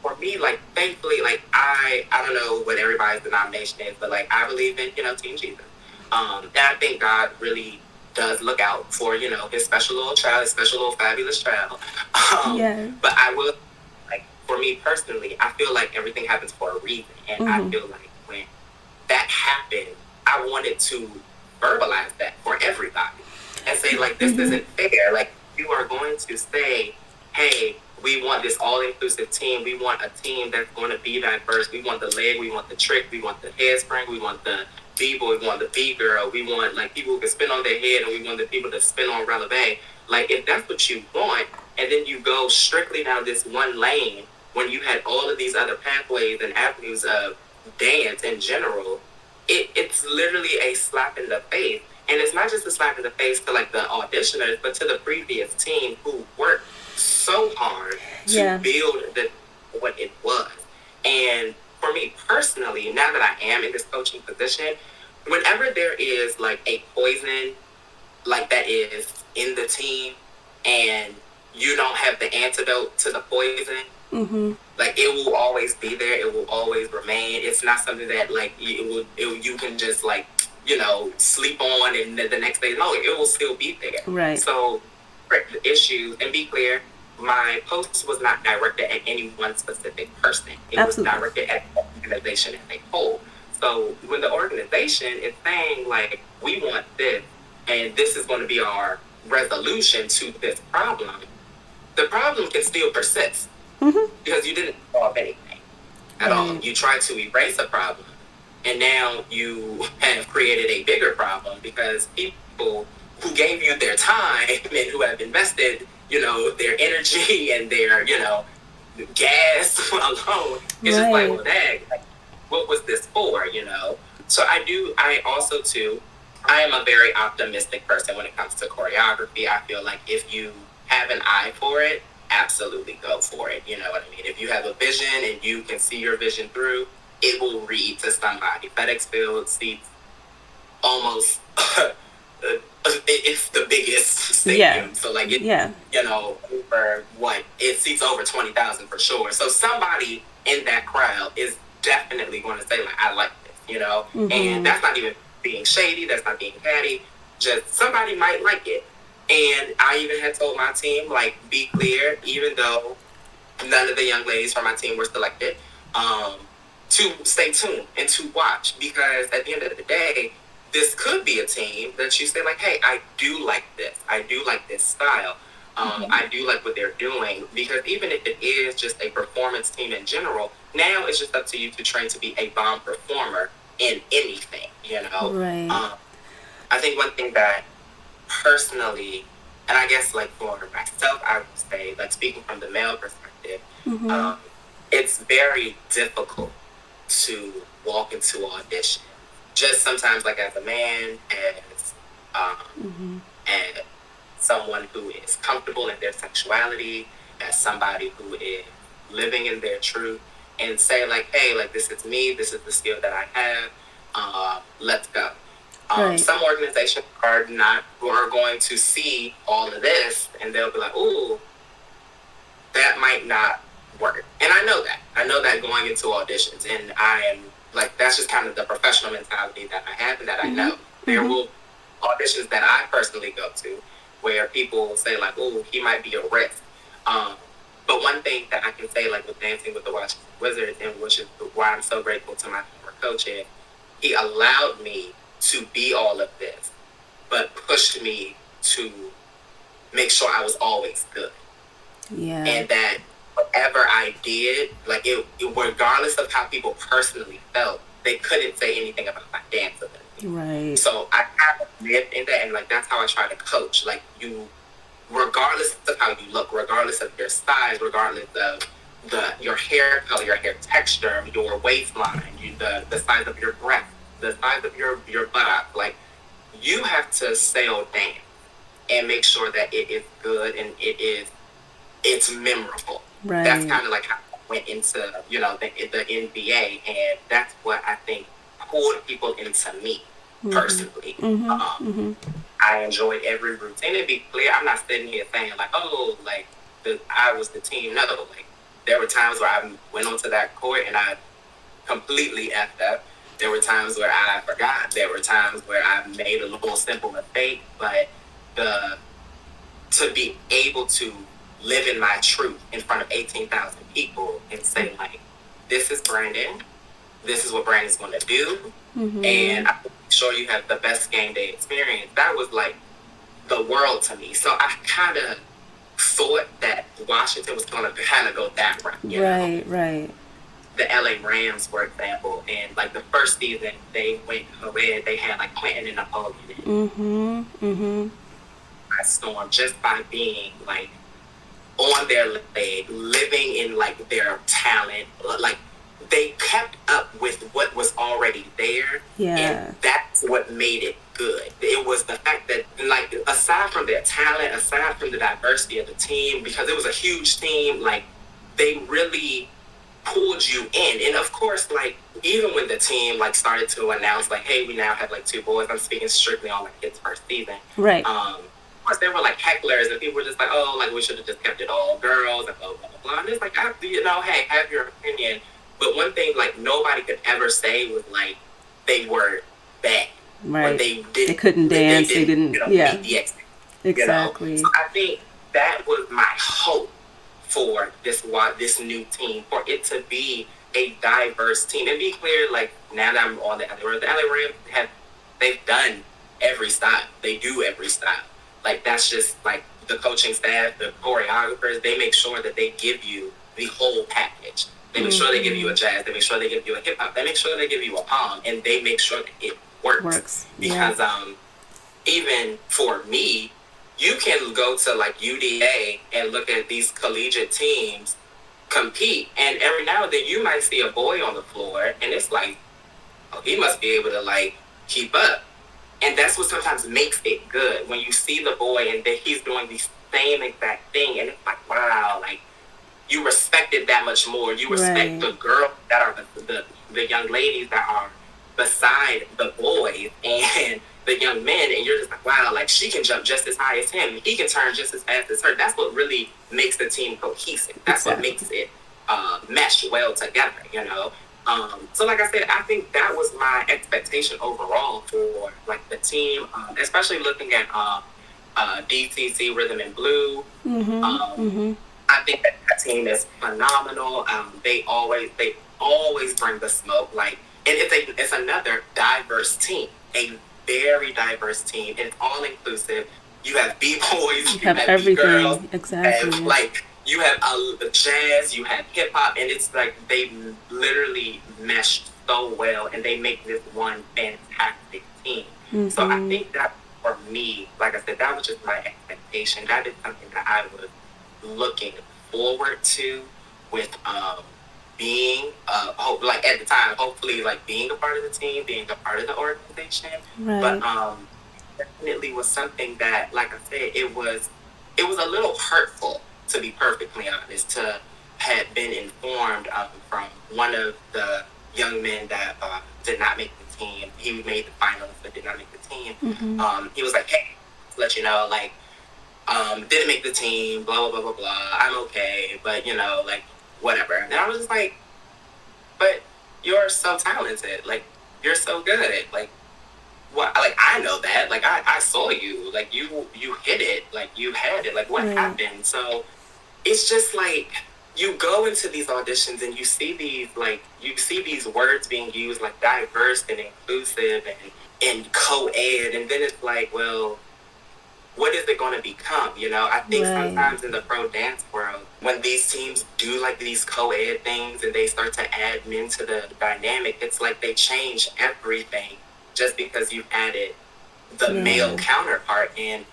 for me, like, thankfully, like, I don't know what everybody's denomination is, but, like, I believe in, Team Jesus. And I think God really does look out for, his special little child, his special little fabulous child. But I will, like, for me personally, I feel like everything happens for a reason. And I feel like when that happened, I wanted to verbalize that for everybody and say, like, this isn't fair. Like, you are going to say, hey, we want this all-inclusive team. We want a team that's going to be diverse. We want the leg, we want the trick, we want the headspring, we want the B-boy, we want the B-girl. We want, like, people who can spin on their head, and we want the people to spin on releve. Like, if that's what you want, and then you go strictly down this one lane when you had all of these other pathways and avenues of dance in general, it's literally a slap in the face. And it's not just a slap in the face to, like, the auditioners, but to the previous team who worked so hard to build what it was. And for me personally, now that I am in this coaching position, whenever there is, like, a poison, like, that is in the team, and you don't have the antidote to the poison, like, it will always be there. It will always remain. It's not something that, like, you can just, like, sleep on and the next day. No, it will still be there. Right. So, the issues, and be clear, my post was not directed at any one specific person. It was directed at the organization as a whole. So when the organization is saying, like, we want this, and this is going to be our resolution to this problem, the problem can still persist because you didn't solve anything at all. You tried to erase a problem, and now you have created a bigger problem because people who gave you their time and who have invested, their energy and their, gas alone, it's just like, well, dang, like, what was this for, So I also, too, I am a very optimistic person when it comes to choreography. I feel like if you have an eye for it, absolutely go for it. You know what I mean? If you have a vision and you can see your vision through, it will read to somebody. FedEx Field seats almost, it's the biggest stadium. So, like, over it seats over 20,000 for sure. So somebody in that crowd is definitely going to say, like, I like this, and that's not even being shady. That's not being catty. Just somebody might like it. And I even had told my team, like, be clear, even though none of the young ladies from my team were selected, to stay tuned and to watch, because at the end of the day, this could be a team that you say, like, hey, I do like this. I do like this style. I do like what they're doing, because even if it is just a performance team in general, now it's just up to you to train to be a bomb performer in anything, Right. I think one thing that personally, and I guess, like, for myself, I would say, like, speaking from the male perspective, it's very difficult to walk into audition. Just sometimes, like, as a man, as someone who is comfortable in their sexuality, as somebody who is living in their truth, and say, like, hey, like, this is me, this is the skill that I have, let's go. Some organizations are going to see all of this, and they'll be like, ooh, that might not work. And I know that. I know that going into auditions, and I am, like, that's just kind of the professional mentality that I have and that I know. There will auditions that I personally go to where people will say, like, ooh, he might be a risk. But one thing that I can say, like, with Dancing with the Washington Wizards, and which is why I'm so grateful to my former coach, is he allowed me to be all of this, but pushed me to make sure I was always good. Yeah. And that whatever I did, like, it regardless of how people personally felt, they couldn't say anything about my dance ability. Right. So I kind of lived in that, and, like, that's how I try to coach. Like, you, regardless of how you look, regardless of your size, regardless of your hair color, your hair texture, your waistline, the size of your breast, the size of your buttock, like, you have to sell dance and make sure that it is good and it's memorable. Right. That's kind of like how I went into, the NBA, and that's what I think pulled people into me personally. I enjoyed every routine. To be clear, I'm not sitting here saying, like, oh, like, I was the team. No, like, there were times where I went onto that court and I completely effed up. There were times where I forgot. There were times where I made a little simple mistake, but to be able to living my truth in front of 18,000 people and say, like, this is Brandon. This is what Brandon's going to do. And I'm sure you have the best game day experience. That was like the world to me. So I kind of thought that Washington was going to kind of go that route. You know? Right. The LA Rams, for example, and like the first season they went away, they had like Quentin and Napoleon I storm just by being like on their leg, living in like their talent, like they kept up with what was already there, and that's what made it good. It was the fact that, like, aside from their talent, aside from the diversity of the team, because it was a huge team, like they really pulled you in. And of course, like, even when the team like started to announce like, hey, we now have like 2 boys, I'm speaking strictly on like its first season, right? Of course there were like hecklers and people were just like, oh, like we should have just kept it all girls and blah blah blah. And it's like, you know, hey, have your opinion, but one thing like nobody could ever say was like they were bad, right? They couldn't dance, they didn't, you know, yeah, meet the exactly. You know? So I think that was my hope for this new team, for it to be a diverse team. And be clear, like, now that I'm on the LA Rams, they've done every style. They do every style. Like, that's just like the coaching staff, the choreographers, they make sure that they give you the whole package. They make sure they give you a jazz, they make sure they give you a hip hop, they make sure they give you a pom, and they make sure that it works. Because even for me, you can go to like UDA and look at these collegiate teams compete, and every now and then you might see a boy on the floor, and it's like, oh, he must be able to like keep up. And that's what sometimes makes it good, when you see the boy and that he's doing the same exact thing, and it's like, wow, like you respect it that much more. You respect the girls that are the young ladies that are beside the boys and the young men, and you're just like, wow, like she can jump just as high as him, he can turn just as fast as her. That's what really makes the team cohesive. That's what makes it mesh well together, you know. So like I said, I think that was my expectation overall for like the team, especially looking at DCC Rhythm and Blue. I think that team is phenomenal. They always bring the smoke. Like, and it's another diverse team, a very diverse team, and it's all inclusive. You have b-boys, you have everything, girls, exactly. And, like, you have jazz, you have hip hop, and it's like they literally mesh so well, and they make this one fantastic team. So I think that for me, like I said, that was just my expectation. That is something that I was looking forward to with being like at the time, hopefully like being a part of the team, being a part of the organization. But definitely was something that, like I said, it was a little hurtful, to be perfectly honest, to have been informed from one of the young men that did not make the team. He made the finals but did not make the team. He was like, hey, let you know, like, didn't make the team, blah, blah, blah, blah, blah. I'm okay, but, you know, like, whatever. And I was just like, but you're so talented. Like, you're so good. Like, what? Like, I know that. Like, I saw you. Like, you hit it. Like, you had it. Like, what happened? So it's just like, you go into these auditions and you see these words being used, like diverse and inclusive and co-ed, and then it's like, well, what is it going to become? You know, I think sometimes in the pro dance world, when these teams do like these co-ed things and they start to add men to the dynamic, it's like they change everything just because you've added the male counterpart. And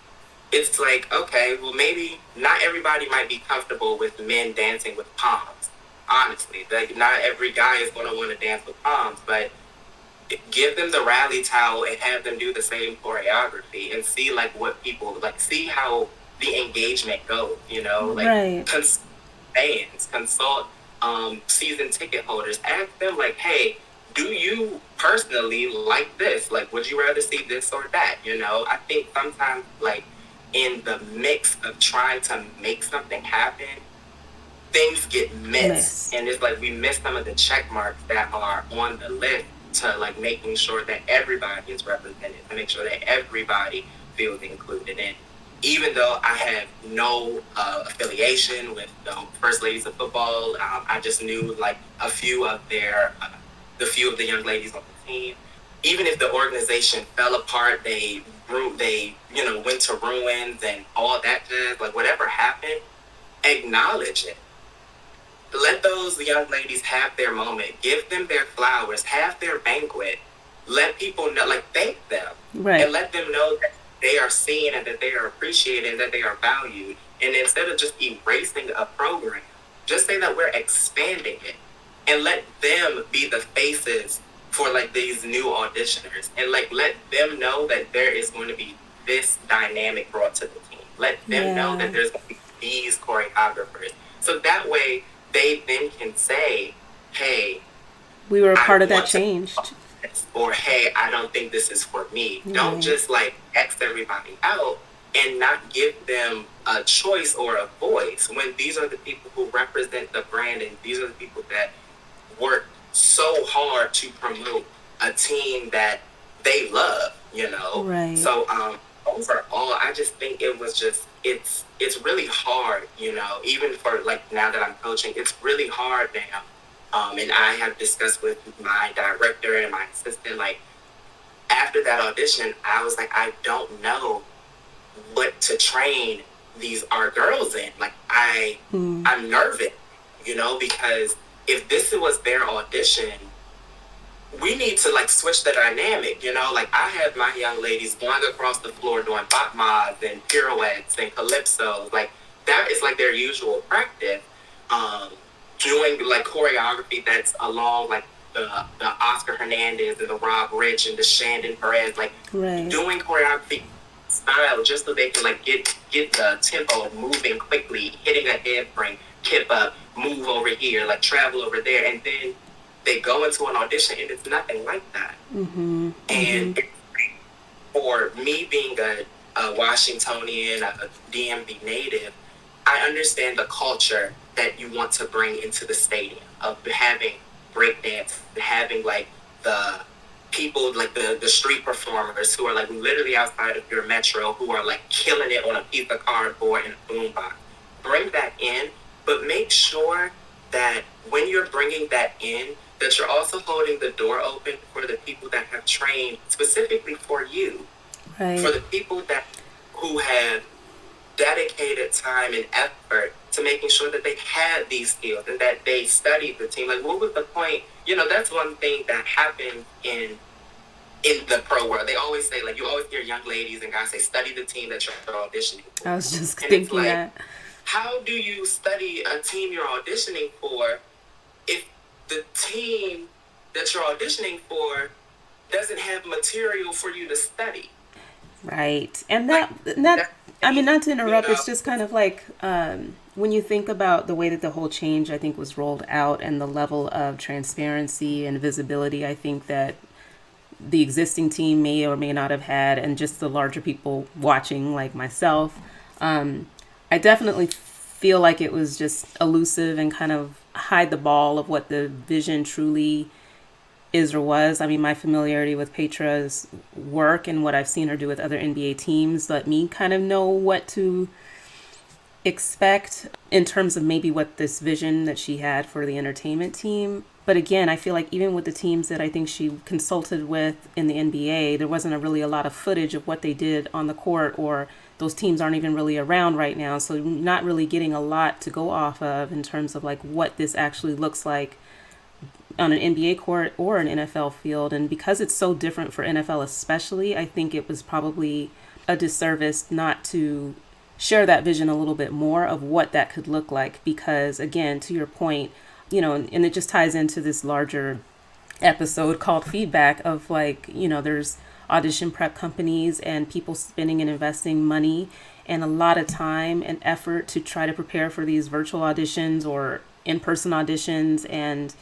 it's like, okay, well, maybe not everybody might be comfortable with men dancing with poms. Honestly, like, not every guy is going to want to dance with poms, but give them the rally towel and have them do the same choreography and see like what people like, see how the engagement goes, you know, like consult fans, consult season ticket holders, ask them like, hey, do you personally like this? Like, would you rather see this or that? You know, I think sometimes like in the mix of trying to make something happen, things get missed. And it's like we miss some of the check marks that are on the list to like making sure that everybody is represented, to make sure that everybody feels included in. even though I had no affiliation with First Ladies of Football, I just knew like a few of the few of the young ladies on the team. Even if the organization fell apart, they went to ruins and all that jazz, like whatever happened, acknowledge it. Let those young ladies have their moment. Give them their flowers. Have their banquet. Let people know, like, thank them. Right. And let them know that they are seen and that they are appreciated and that they are valued. And instead of just erasing a program, just say that we're expanding it. And let them be the faces for, like, these new auditioners. And, like, let them know that there is going to be this dynamic brought to the team. Let them know that there's going to be these choreographers. So that way, they then can say, hey, we were a part of that change. Or, hey, I don't think this is for me. Don't just like X everybody out and not give them a choice or a voice when these are the people who represent the brand and these are the people that work so hard to promote a team that they love, Right. So overall, I just think it was just it's really hard, even for like now that I'm coaching, it's really hard now. And I have discussed with my director and my assistant, like after that audition, I was like, I don't know what to train our girls in. Like I'm nervous, because if this was their audition, we need to like switch the dynamic, like I have my young ladies going across the floor doing bop mods and pirouettes and calypsos. Like that is like their usual practice. Doing like choreography that's along like the Oscar Hernandez and the Rob Rich and the Shandon Perez, like doing choreography style just so they can like get the tempo moving quickly, hitting a head spring, kip up, move over here, like travel over there, and then they go into an audition and it's nothing like that. And for me being a Washingtonian, a DMV native, I understand the culture that you want to bring into the stadium of having breakdance, having like the people, like the street performers who are like literally outside of your metro who are like killing it on a piece of cardboard and a boombox. Bring that in, but make sure that when you're bringing that in, that you're also holding the door open for the people that have trained specifically for you. Right. For the people who have dedicated time and effort to making sure that they had these skills and that they studied the team. Like, what was the point? That's one thing that happened in the pro world. They always say, like, you always hear young ladies and guys say, study the team that you're auditioning for. I was just thinking that. How do you study a team you're auditioning for if the team that you're auditioning for doesn't have material for you to study? Right. And that I mean, not to interrupt, it's just kind of like when you think about the way that the whole change, I think, was rolled out and the level of transparency and visibility, I think that the existing team may or may not have had, and just the larger people watching like myself, I definitely feel like it was just elusive and kind of hide the ball of what the vision truly is or was. I mean, my familiarity with Petra's work and what I've seen her do with other NBA teams let me kind of know what to expect in terms of maybe what this vision that she had for the entertainment team. But again, I feel like even with the teams that I think she consulted with in the NBA, there wasn't really a lot of footage of what they did on the court, or those teams aren't even really around right now. So not really getting a lot to go off of in terms of like what this actually looks like on an NBA court or an NFL field. And because it's so different for NFL especially, I think it was probably a disservice not to share that vision a little bit more of what that could look like. Because again, to your point, and it just ties into this larger episode called feedback of like, there's audition prep companies and people spending and investing money and a lot of time and effort to try to prepare for these virtual auditions or in-person auditions. And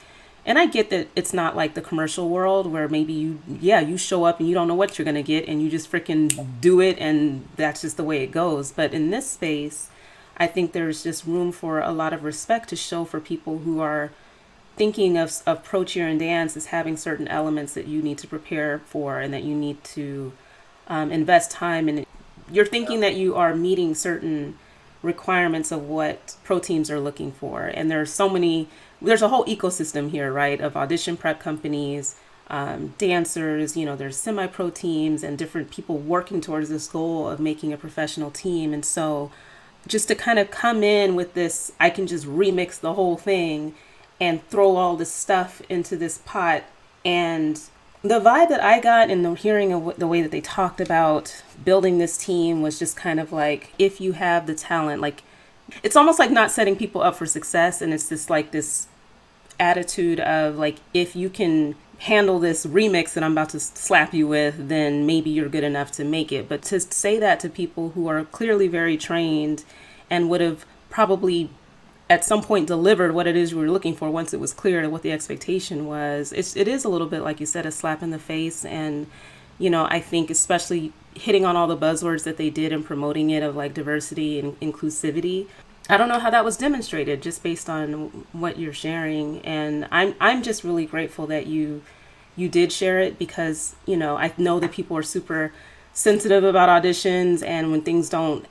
I get that it's not like the commercial world where maybe you show up and you don't know what you're going to get and you just freaking do it and that's just the way it goes. But in this space, I think there's just room for a lot of respect to show for people who are thinking of pro cheer and dance as having certain elements that you need to prepare for and that you need to invest time in you're thinking that you are meeting certain requirements of what pro teams are looking for. And there's so many, there's a whole ecosystem here, right, of audition prep companies, dancers, there's semi pro teams and different people working towards this goal of making a professional team. And so just to kind of come in with this, I can just remix the whole thing and throw all this stuff into this pot. And the vibe that I got in the hearing of the way that they talked about building this team was just kind of like, if you have the talent, like it's almost like not setting people up for success. And it's just like this attitude of like, if you can handle this remix that I'm about to slap you with, then maybe you're good enough to make it. But to say that to people who are clearly very trained and would have probably at some point delivered what it is you were looking for once it was clear what the expectation was, it is a little bit, like you said, a slap in the face. And I think especially hitting on all the buzzwords that they did in promoting it of like diversity and inclusivity, I don't know how that was demonstrated just based on what you're sharing. And I'm just really grateful that you did share it, because I know that people are super sensitive about auditions, and when things don't,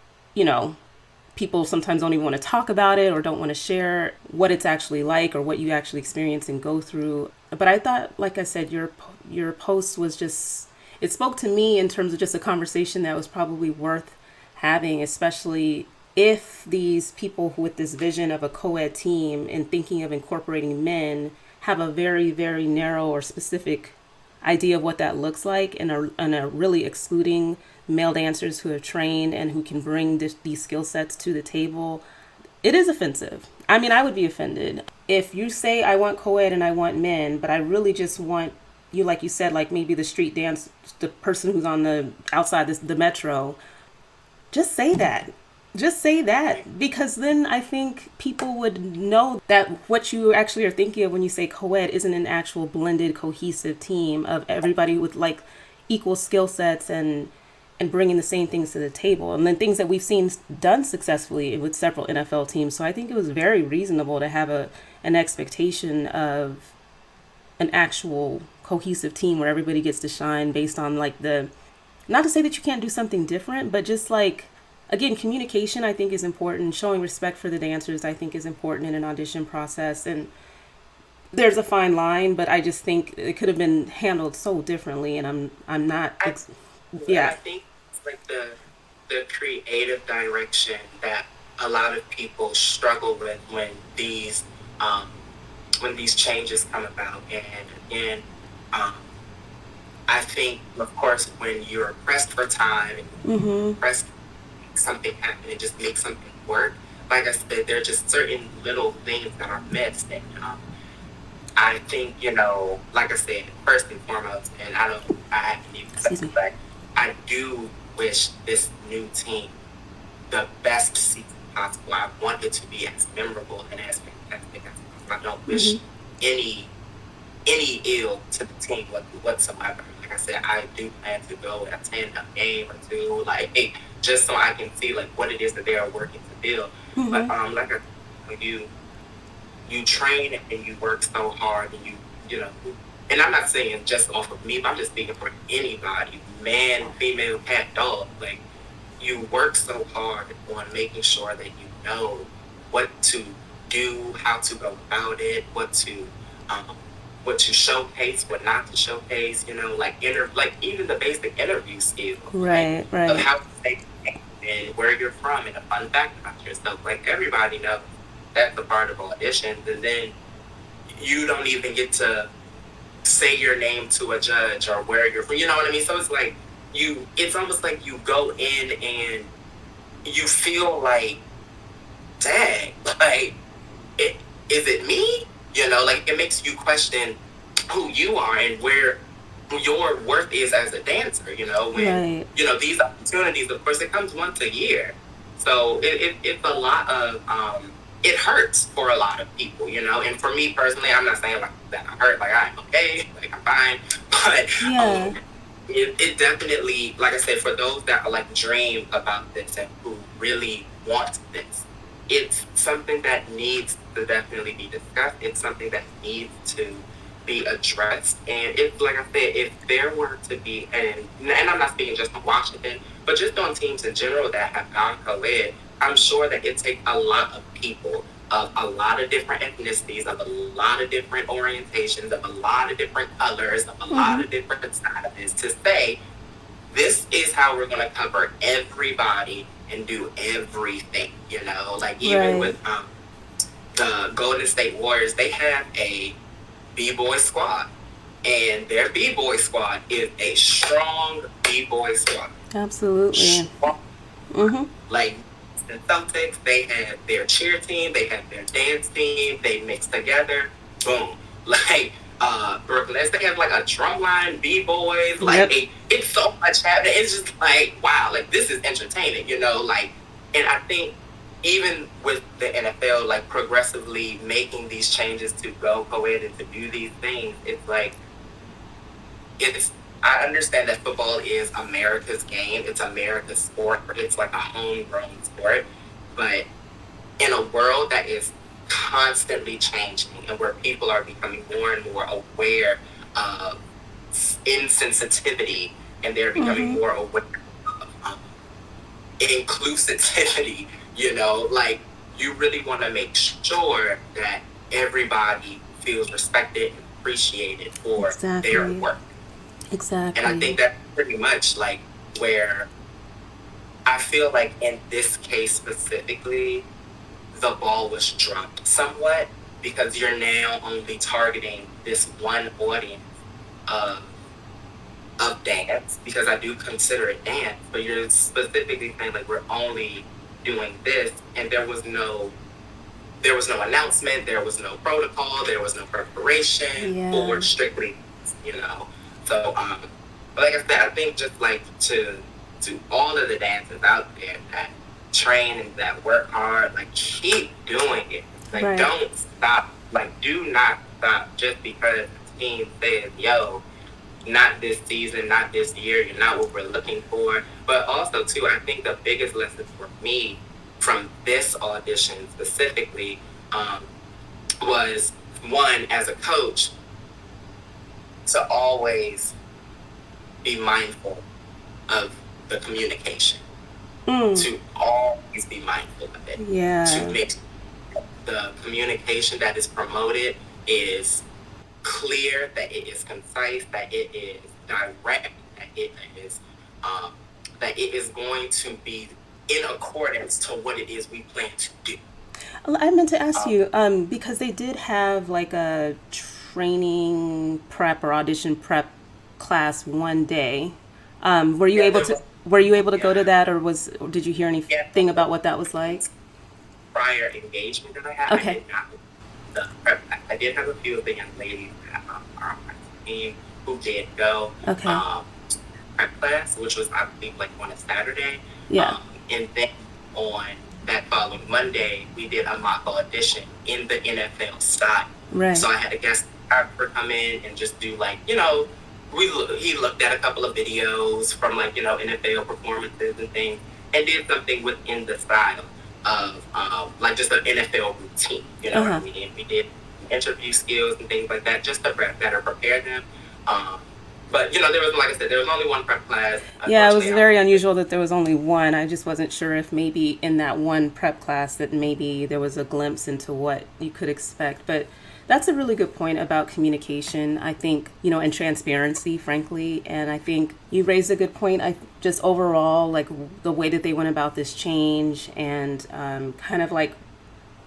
people sometimes don't even want to talk about it or don't want to share what it's actually like or what you actually experience and go through. But I thought, like I said, your post was just, it spoke to me in terms of just a conversation that was probably worth having, especially if these people with this vision of a co-ed team and thinking of incorporating men have a very, very narrow or specific idea of what that looks like, and are really excluding male dancers who have trained and who can bring these skill sets to the table. It is offensive. I mean, I would be offended if you say I want co-ed and I want men, but I really just want you, like you said, like maybe the street dance, the person who's on the outside the metro. Just say that. Just say that, because then I think people would know that what you actually are thinking of when you say co-ed isn't an actual blended, cohesive team of everybody with like equal skill sets and bringing the same things to the table, and then things that we've seen done successfully with several NFL teams. So I think it was very reasonable to have an expectation of an actual cohesive team where everybody gets to shine based on like not to say that you can't do something different, but just like, again, communication I think is important. Showing respect for the dancers I think is important in an audition process. And there's a fine line, but I just think it could have been handled so differently. And I'm not. I think it's like the creative direction that a lot of people struggle with when these changes come about. And I think, of course, when you're pressed for time and pressed something happen and just make something work, like I said, there are just certain little things that are missed. And I think, like I said, first and foremost, and I haven't even said it, but I do wish this new team the best season possible. I want it to be as memorable and as fantastic as possible. I don't wish any ill to the team whatsoever. Like I said, I do plan to go and attend a game or two, like just so I can see like what it is that they are working to build. But like I said, when you train and you work so hard, and you know, and I'm not saying just off of me, but I'm just speaking for anybody, man, female, cat, dog. Like, you work so hard on making sure that you know what to do, how to go about it, what to showcase, what not to showcase. Like even the basic interview skills, right. Of how to say and where you're from, and a fun fact about yourself. Like, everybody knows that's a part of auditions, and then you don't even get to say your name to a judge or where you're from. You know what I mean? So it's like it's almost like you go in and you feel like, dang, like, is it me? Like, it makes you question who you are and where your worth is as a dancer, when, these opportunities, of course, it comes once a year. So it's a lot of, it hurts for a lot of people, and for me personally, I'm not saying like that I hurt, like I'm okay, like I'm fine, but it definitely, like I said, for those that like dream about this and who really want this, it's something that needs to definitely be discussed. It's something that needs to be addressed. And it's like I said, if there were to be, and I'm not speaking just from Washington, but just on teams in general that have gone co-ed, I'm sure that it takes a lot of people of a lot of different ethnicities, of a lot of different orientations, of a lot of different colors, of a lot of different sizes to say, this is how we're going to cover everybody and do everything, you know, like even with the Golden State Warriors, they have a B-boy squad, and their B-boy squad is a strong B-boy squad. Absolutely. Like the Celtics, they have their cheer team, they have their dance team, they mix together, boom. Like Brooklyn, they have like a drumline, B-boys, like it's so much happening. It's just like, wow, like this is entertaining, you know, like, and I think even with the NFL, like progressively making these changes to go co-ed and to do these things, it's like, I understand that football is America's game. It's America's sport. It's like a homegrown sport. But in a world that is constantly changing and where people are becoming more and more aware of insensitivity and they're becoming more aware of inclusivity, you know, like you really want to make sure that everybody feels respected and appreciated for their work. Exactly. And I think that's pretty much like where I feel like in this case specifically, the ball was dropped somewhat because you're now only targeting this one audience of dance, because I do consider it dance, but you're specifically saying like we're only doing this, and there was no announcement, there was no protocol, there was no preparation for strictly, you know. So but like I said, I think just like to all of the dancers out there that train and that work hard, like keep doing it. Like don't stop. Like do not stop just because the team says, yo, not this season, not this year, you're not what we're looking for. But also too, I think the biggest lesson for me from this audition specifically was, one, as a coach, to always be mindful of the communication. To always be mindful of it. To make the communication that is promoted is clear, that it is concise, that it is direct, that it is going to be in accordance to what it is we plan to do. I meant to ask you, because they did have like a training prep or audition prep class one day. Were you able to go to that, or did you hear anything about what that was like? Prior engagement that I had, okay. I did have a few of the young ladies that are on my team who did go. Okay. Prep class, which was I believe like on a Saturday. Yeah. And then on that following Monday, we did a mock audition in the NFL style. Right. So I had a guest actor come in and just do like, you know, he looked at a couple of videos from like, you know, NFL performances and things and did something within the style of like just an NFL routine, you know what I mean? We did interview skills and things like that just to better prepare them. But, you know, there was, like I said, there was only one prep class. Yeah, it was very unusual that there was only one. I just wasn't sure if maybe in that one prep class that maybe there was a glimpse into what you could expect. But that's a really good point about communication, I think, you know, and transparency, frankly. And I think you raised a good point. Just overall, like the way that they went about this change and kind of like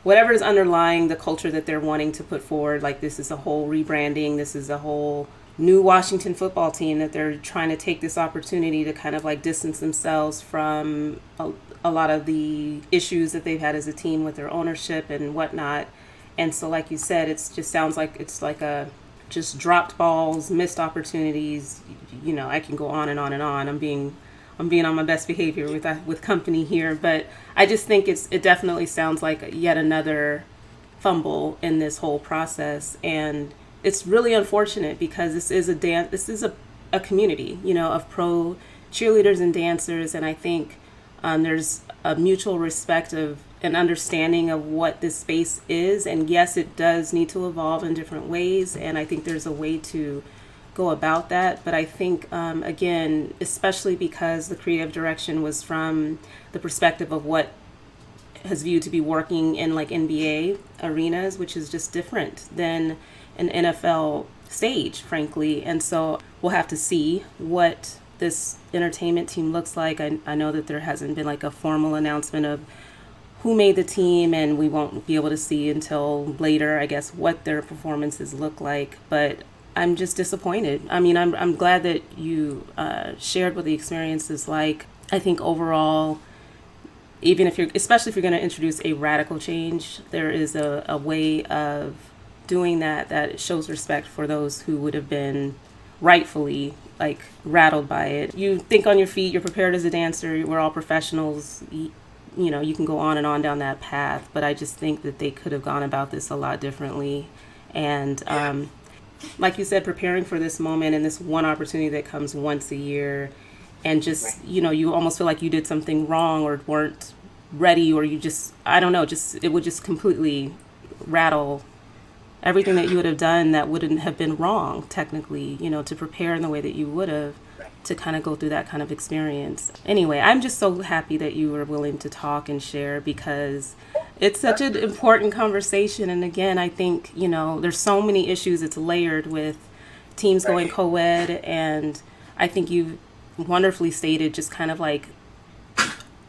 whatever is underlying the culture that they're wanting to put forward. Like this is a whole rebranding. This is a whole new Washington football team that they're trying to take this opportunity to kind of like distance themselves from a lot of the issues that they've had as a team with their ownership and whatnot. And so, like you said, it just sounds like it's like just dropped balls, missed opportunities. You know, I can go on and on and on. I'm being on my best behavior with company here, but I just think it definitely sounds like yet another fumble in this whole process, and it's really unfortunate because this is a community, you know, of pro cheerleaders and dancers, and I think there's a mutual respect of an understanding of what this space is. And yes, it does need to evolve in different ways. And I think there's a way to go about that. But I think, again, especially because the creative direction was from the perspective of what has viewed to be working in like NBA arenas, which is just different than an NFL stage, frankly. And so we'll have to see what this entertainment team looks like. I know that there hasn't been like a formal announcement of who made the team, and we won't be able to see until later, I guess, what their performances look like. But I'm just disappointed. I mean, I'm glad that you shared what the experience is like. I think overall, even if you're, especially if you're going to introduce a radical change, there is a way of doing that that shows respect for those who would have been rightfully like rattled by it. You think on your feet, you're prepared as a dancer, we're all professionals, you know, you can go on and on down that path, but I just think that they could have gone about this a lot differently. And like you said, preparing for this moment and this one opportunity that comes once a year, and just, you know, you almost feel like you did something wrong or weren't ready, or you just, I don't know, just, it would just completely rattle everything that you would have done that wouldn't have been wrong, technically, you know, to prepare in the way that you would have to kind of go through that kind of experience. Anyway, I'm just so happy that you were willing to talk and share, because it's such an important conversation. And again, I think, you know, there's so many issues. It's layered with teams going co-ed, and I think you wonderfully stated just kind of like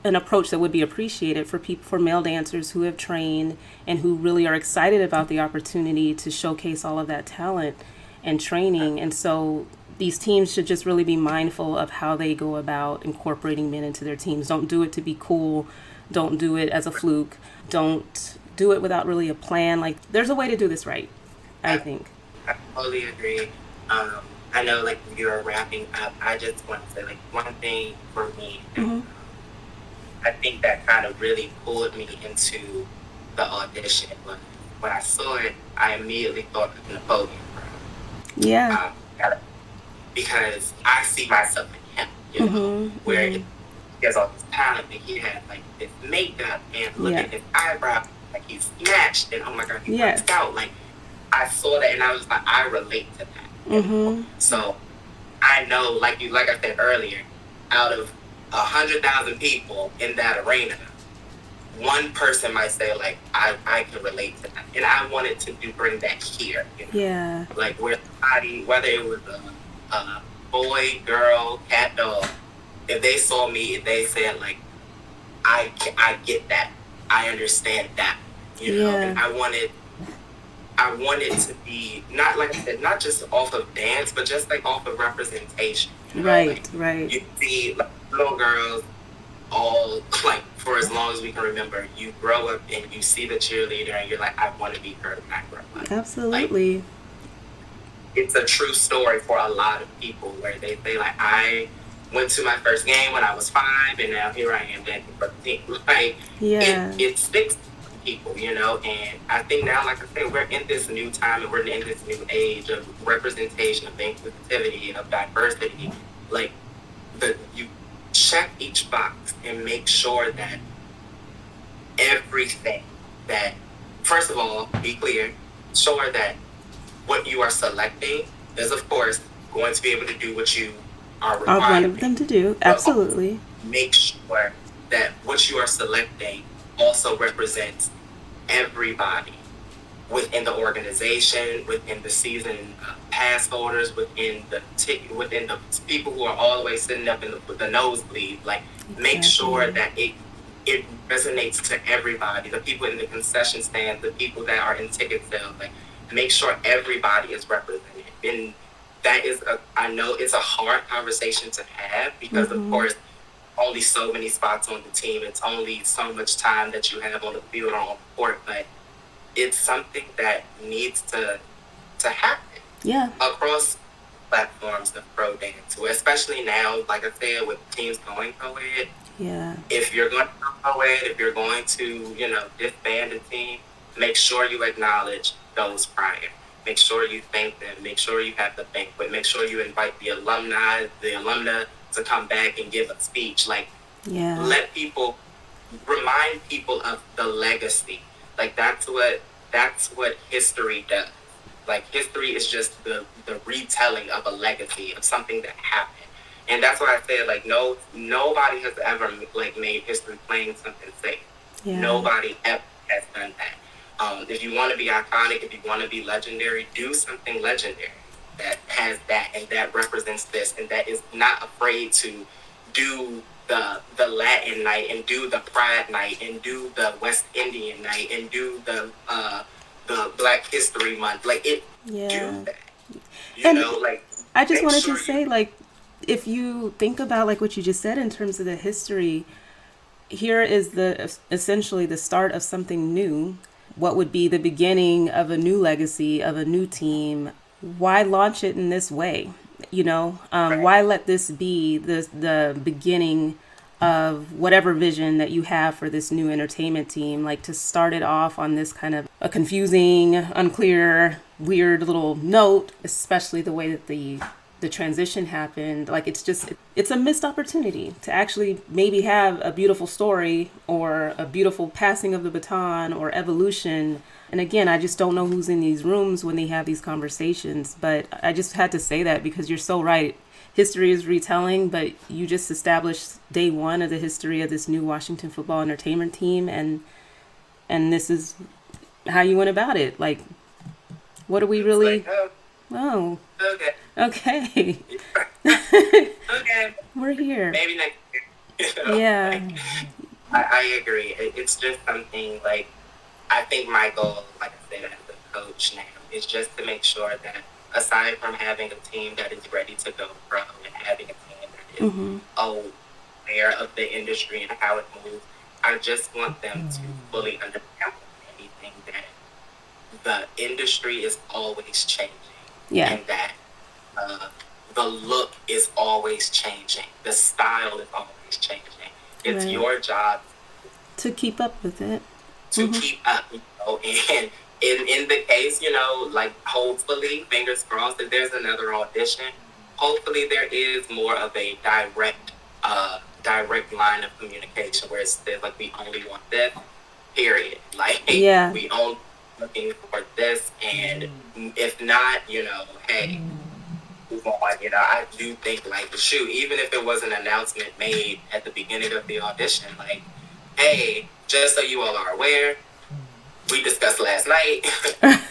an approach that would be appreciated for people, for male dancers who have trained and who really are excited about the opportunity to showcase all of that talent and training. And so these teams should just really be mindful of how they go about incorporating men into their teams. Don't do it to be cool. Don't do it as a fluke. Don't do it without really a plan. Like, there's a way to do this right, I think. I totally agree. I know, like, you're wrapping up. I just want to say, like, one thing for me, I think that kind of really pulled me into the audition. But when I saw it, I immediately thought of Napoleon. Yeah. Because I see myself in him, you know, where he has all this talent, and he had like this makeup, and look at his eyebrow, like he's snatched, and oh my God, he works out. Like, I saw that, and I was like, I relate to that. You know? So I know, like I said earlier, out of 100,000 people in that arena, one person might say, like, I can relate to that. And I wanted to bring that here. You know? Yeah. Like, where somebody, whether it was a boy, girl, cat, dog, if they saw me, they said, like, I get that. I understand that. You know? And I wanted to be, not, like I said, not just off of dance, but just, like, off of representation. You know? Like, you see, like, little girls all, like, for as long as we can remember, you grow up and you see the cheerleader and you're like, I want to be her when I grow up. Absolutely. Like, it's a true story for a lot of people where they say, like, I went to my first game when I was 5 and now here I am dancing for the team. Like, it sticks to people, you know, and I think now, like I said, we're in this new time and we're in this new age of representation, of inclusivity, of diversity. Like, you check each box and make sure that everything that, first of all, be clear, sure that what you are selecting is, of course, going to be able to do what you are required. I wanted them to do, absolutely. Make sure that what you are selecting also represents everybody within the organization, within the season pass holders, within the people who are all the way sitting up in the nosebleed. Like, make sure that it resonates to everybody. The people in the concession stand, the people that are in ticket sales. Like, make sure everybody is represented. And that is I know it's a hard conversation to have because, of course, only so many spots on the team. It's only so much time that you have on the field or on the court, but it's something that needs to happen. Yeah. Across platforms of pro dance, especially now, like I said, with teams going co-ed. Yeah. If you're going to go co-ed, if you're going to, you know, disband a team, make sure you acknowledge those prior. Make sure you thank them. Make sure you have the banquet. Make sure you invite the alumna to come back and give a speech. Like, let people remind people of the legacy. Like that's what history does. Like history is just the retelling of a legacy of something that happened. And that's why I said, like, nobody has ever like made history playing something safe. Yeah. Nobody ever has done that. If you want to be iconic, if you want to be legendary, do something legendary that has that and that represents this and that is not afraid to do the Latin night and do the Pride night and do the West Indian night and do the Black History Month. Like it, Yeah. do that. And Like I just make wanted sure to say, like, if you think about like what you just said in terms of the history, here is the essentially the start of something new. What would be the beginning of a new legacy of a new team? Why launch it in this way? Why let this be the beginning of whatever vision that you have for this new entertainment team? Like to start it off on this kind of a confusing, unclear, weird little note, especially the way that the transition happened. Like it's a missed opportunity to actually maybe have a beautiful story or a beautiful passing of the baton or evolution. And again, I just don't know who's in these rooms when they have these conversations, but I just had to say that because you're so right. History is retelling, but you just established day one of the history of this new Washington football entertainment team, and this is how you went about it. Like, what are we really? like, Oh, okay. okay. Okay. We're here. Maybe next year. Yeah. I agree. It's just something like I think my goal, like I said, as a coach now, is just to make sure that aside from having a team that is ready to go pro and having a team that is aware of the industry and how it moves, I just want them to fully understand anything that the industry is always changing. Yeah. And that the look is always changing. The style is always changing. It's Right. your job To keep up with it. to keep up, and in the case, like hopefully, fingers crossed, if there's another audition, hopefully there is more of a direct line of communication where it says like we only want this, period. Like Yeah. we only looking for this, and if not, hey, move on. I do think like shoot, even if it was an announcement made at the beginning of the audition, like, hey, just so you all are aware, we discussed last night.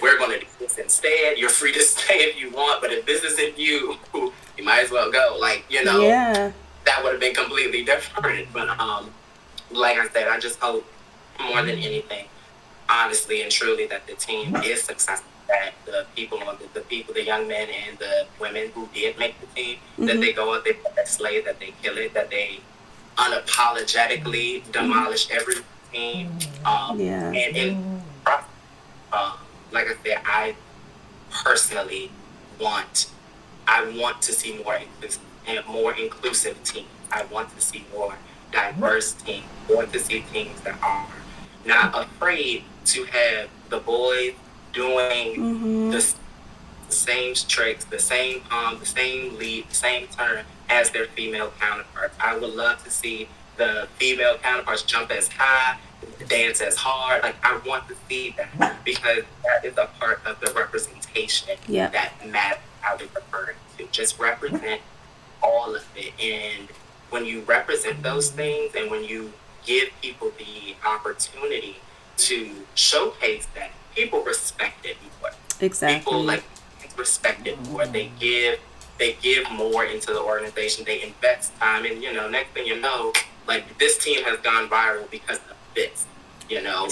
We're going to do this instead. You're free to stay if you want, but if this isn't you, you might as well go. Like, Yeah. that would have been completely different. But like I said, I just hope more than anything, honestly and truly, that the team is successful. That the people the young men and the women who did make the team, that they go out there, that they slay, that they kill it, that they unapologetically demolish every team. Yeah. And like I said, I personally want to see more inclusive teams. I want to see more diverse teams. I want to see teams that are not afraid to have the boys doing the same tricks, the same the same lead, the same turn as their female counterparts. I would love to see the female counterparts jump as high, dance as hard. Like, I want to see that because that is a part of the representation that matters. How we refer to just represent all of it, and when you represent those things, and when you give people the opportunity to showcase that, people respect it more. Exactly. People respect it more. They give more into the organization. They invest time, and next thing you know, like this team has gone viral because of this.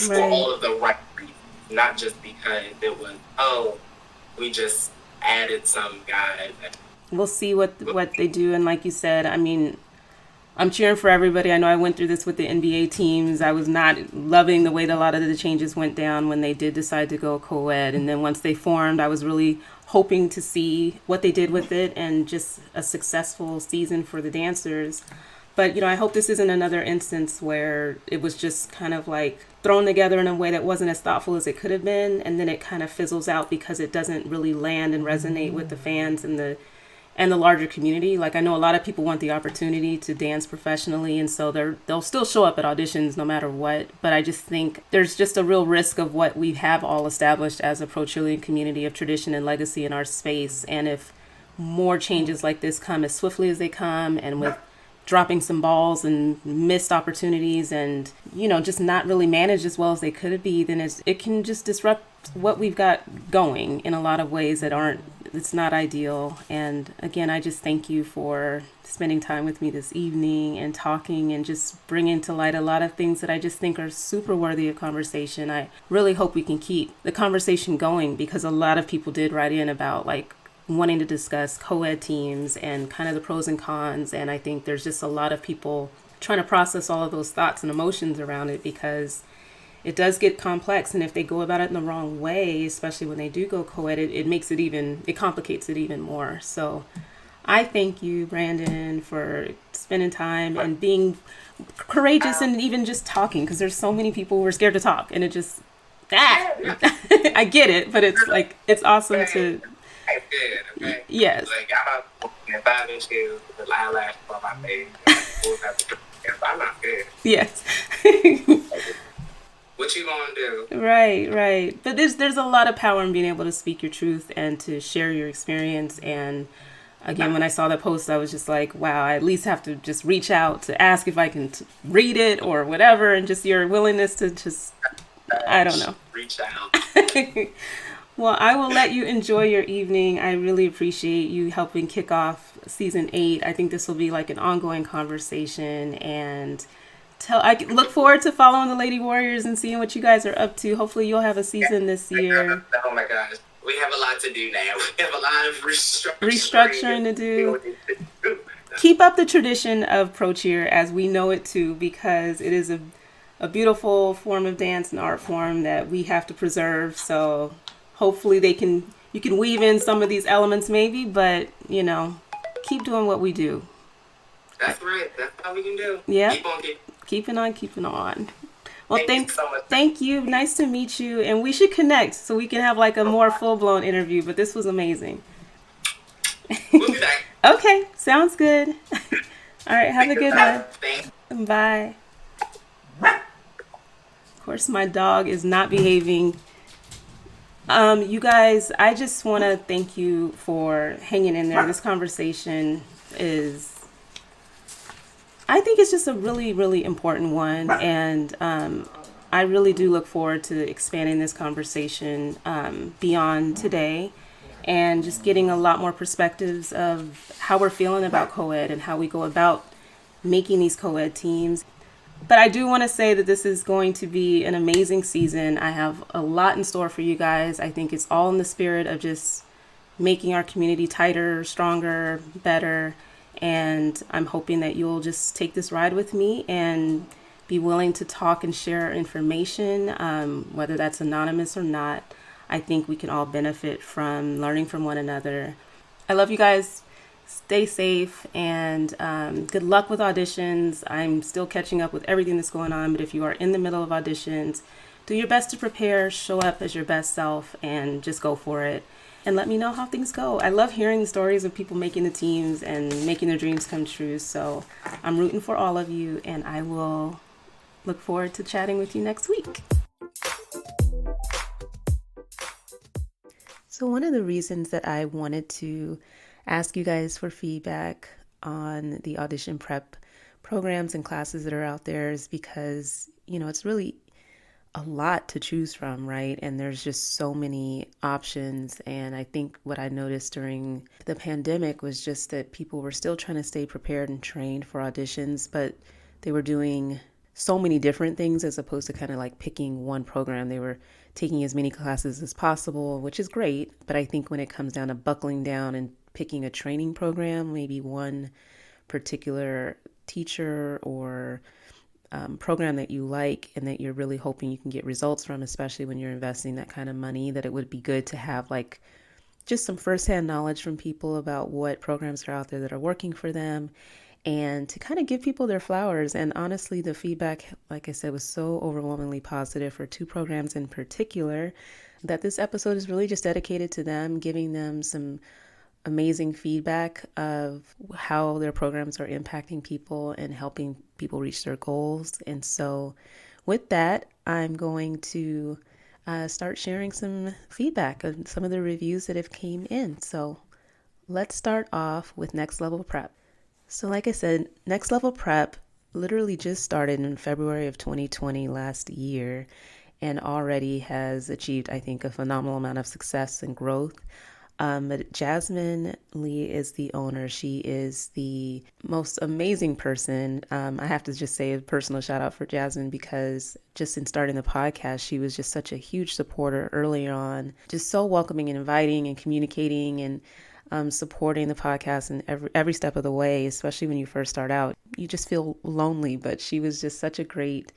For all of the right reasons, not just because it was we just added some guys. We'll see what they do, and like you said, I mean, I'm cheering for everybody. I know I went through this with the NBA teams. I was not loving the way that a lot of the changes went down when they did decide to go co-ed. And then once they formed, I was really hoping to see what they did with it and just a successful season for the dancers. But, I hope this isn't another instance where it was just kind of like thrown together in a way that wasn't as thoughtful as it could have been. And then it kind of fizzles out because it doesn't really land and resonate with the fans and the and the larger community. Like I know a lot of people want the opportunity to dance professionally, and so they'll still show up at auditions no matter what. But I just think there's just a real risk of what we have all established as a pro cheerleading community of tradition and legacy in our space. And if more changes like this come as swiftly as they come, and with dropping some balls and missed opportunities, and just not really managed as well as they could be, then it can just disrupt what we've got going in a lot of ways that aren't, it's not ideal. And again, I just thank you for spending time with me this evening and talking and just bringing to light a lot of things that I just think are super worthy of conversation. I really hope we can keep the conversation going, because a lot of people did write in about like wanting to discuss co-ed teams and kind of the pros and cons. And I think there's just a lot of people trying to process all of those thoughts and emotions around it, because it does get complex. And if they go about it in the wrong way, especially when they do go co-ed, it complicates it even more. So I thank you, Brandon, for spending time and being courageous and even just talking, because there's so many people who are scared to talk, and it just, I get it, but it's like, it's awesome to, I did, okay? yes. Like, I'm not 5 inch heels with the eyelash on my face. I'm not good. Yes. What you gonna do? Right. But there's a lot of power in being able to speak your truth and to share your experience. And again, when I saw that post, I was just like, wow, I at least have to just reach out to ask if I can read it or whatever, and just your willingness to just, I don't know. Reach out. Well, I will let you enjoy your evening. I really appreciate you helping kick off season 8. I think this will be like an ongoing conversation, and I look forward to following the Lady Warriors and seeing what you guys are up to. Hopefully you'll have a season this year. Oh my gosh. We have a lot to do now. We have a lot of restructuring to do. Keep up the tradition of pro cheer as we know it too, because it is a beautiful form of dance and art form that we have to preserve. So hopefully you can weave in some of these elements maybe, but keep doing what we do. That's right. That's all we can do. Yeah. Keeping on. Well, thank you so much. Thank you. Nice to meet you. And we should connect so we can have like a more full-blown interview, but this was amazing. We'll be back. Okay. Sounds good. All right. Have a good one. Thanks. Bye. Of course, my dog is not behaving. You guys, I just want to thank you for hanging in there. This conversation I think it's just a really, really important one. And I really do look forward to expanding this conversation beyond today, and just getting a lot more perspectives of how we're feeling about co-ed and how we go about making these co-ed teams. But I do want to say that this is going to be an amazing season. I have a lot in store for you guys. I think it's all in the spirit of just making our community tighter, stronger, better. And I'm hoping that you'll just take this ride with me and be willing to talk and share information, whether that's anonymous or not. I think we can all benefit from learning from one another. I love you guys. Stay safe, and good luck with auditions. I'm still catching up with everything that's going on, but if you are in the middle of auditions, do your best to prepare, show up as your best self, and just go for it. And let me know how things go. I love hearing the stories of people making the teams and making their dreams come true. So I'm rooting for all of you, and I will look forward to chatting with you next week. So one of the reasons that I wanted to ask you guys for feedback on the audition prep programs and classes that are out there is because, it's really a lot to choose from, right? And there's just so many options. And I think what I noticed during the pandemic was just that people were still trying to stay prepared and trained for auditions, but they were doing so many different things as opposed to kind of like picking one program. They were taking as many classes as possible, which is great. But I think when it comes down to buckling down and picking a training program, maybe one particular teacher or program that you like and that you're really hoping you can get results from, especially when you're investing that kind of money, that it would be good to have like just some firsthand knowledge from people about what programs are out there that are working for them, and to kind of give people their flowers. And honestly, the feedback, like I said, was so overwhelmingly positive for 2 programs in particular that this episode is really just dedicated to them, giving them some amazing feedback of how their programs are impacting people and helping people reach their goals. And so, with that, I'm going to start sharing some feedback on some of the reviews that have came in. So, let's start off with Next Level Prep. So, like I said, Next Level Prep literally just started in February of 2020 last year and already has achieved, I think, a phenomenal amount of success and growth. But Jasmine Lee is the owner. She is the most amazing person. I have to just say a personal shout out for Jasmine because just in starting the podcast, she was just such a huge supporter early on, just so welcoming and inviting and communicating and supporting the podcast in every step of the way, especially when you first start out. You just feel lonely, but she was just such a great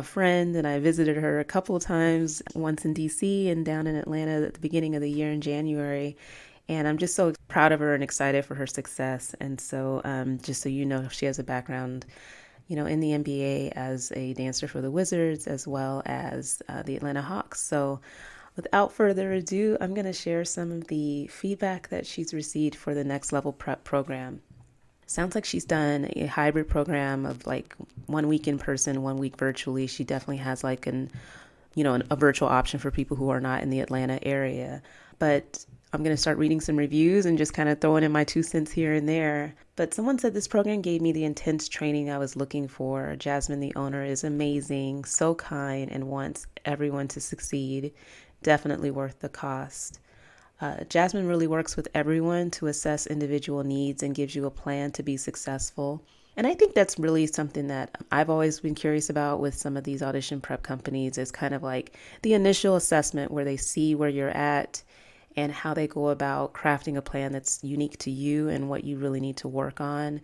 friend, and I visited her a couple of times, once in DC and down in Atlanta at the beginning of the year in January. And I'm just so proud of her and excited for her success. And so, just so you know, she has a background, in the NBA as a dancer for the Wizards as well as the Atlanta Hawks. So, without further ado, I'm going to share some of the feedback that she's received for the Next Level Prep program. Sounds like she's done a hybrid program of like 1 week in person, 1 week virtually. She definitely has like a virtual option for people who are not in the Atlanta area. But I'm going to start reading some reviews and just kind of throwing in my 2 cents here and there. But someone said this program gave me the intense training I was looking for. Jasmine, the owner, is amazing, so kind, and wants everyone to succeed. Definitely worth the cost. Jasmine really works with everyone to assess individual needs and gives you a plan to be successful. And I think that's really something that I've always been curious about with some of these audition prep companies is kind of like the initial assessment where they see where you're at and how they go about crafting a plan that's unique to you and what you really need to work on.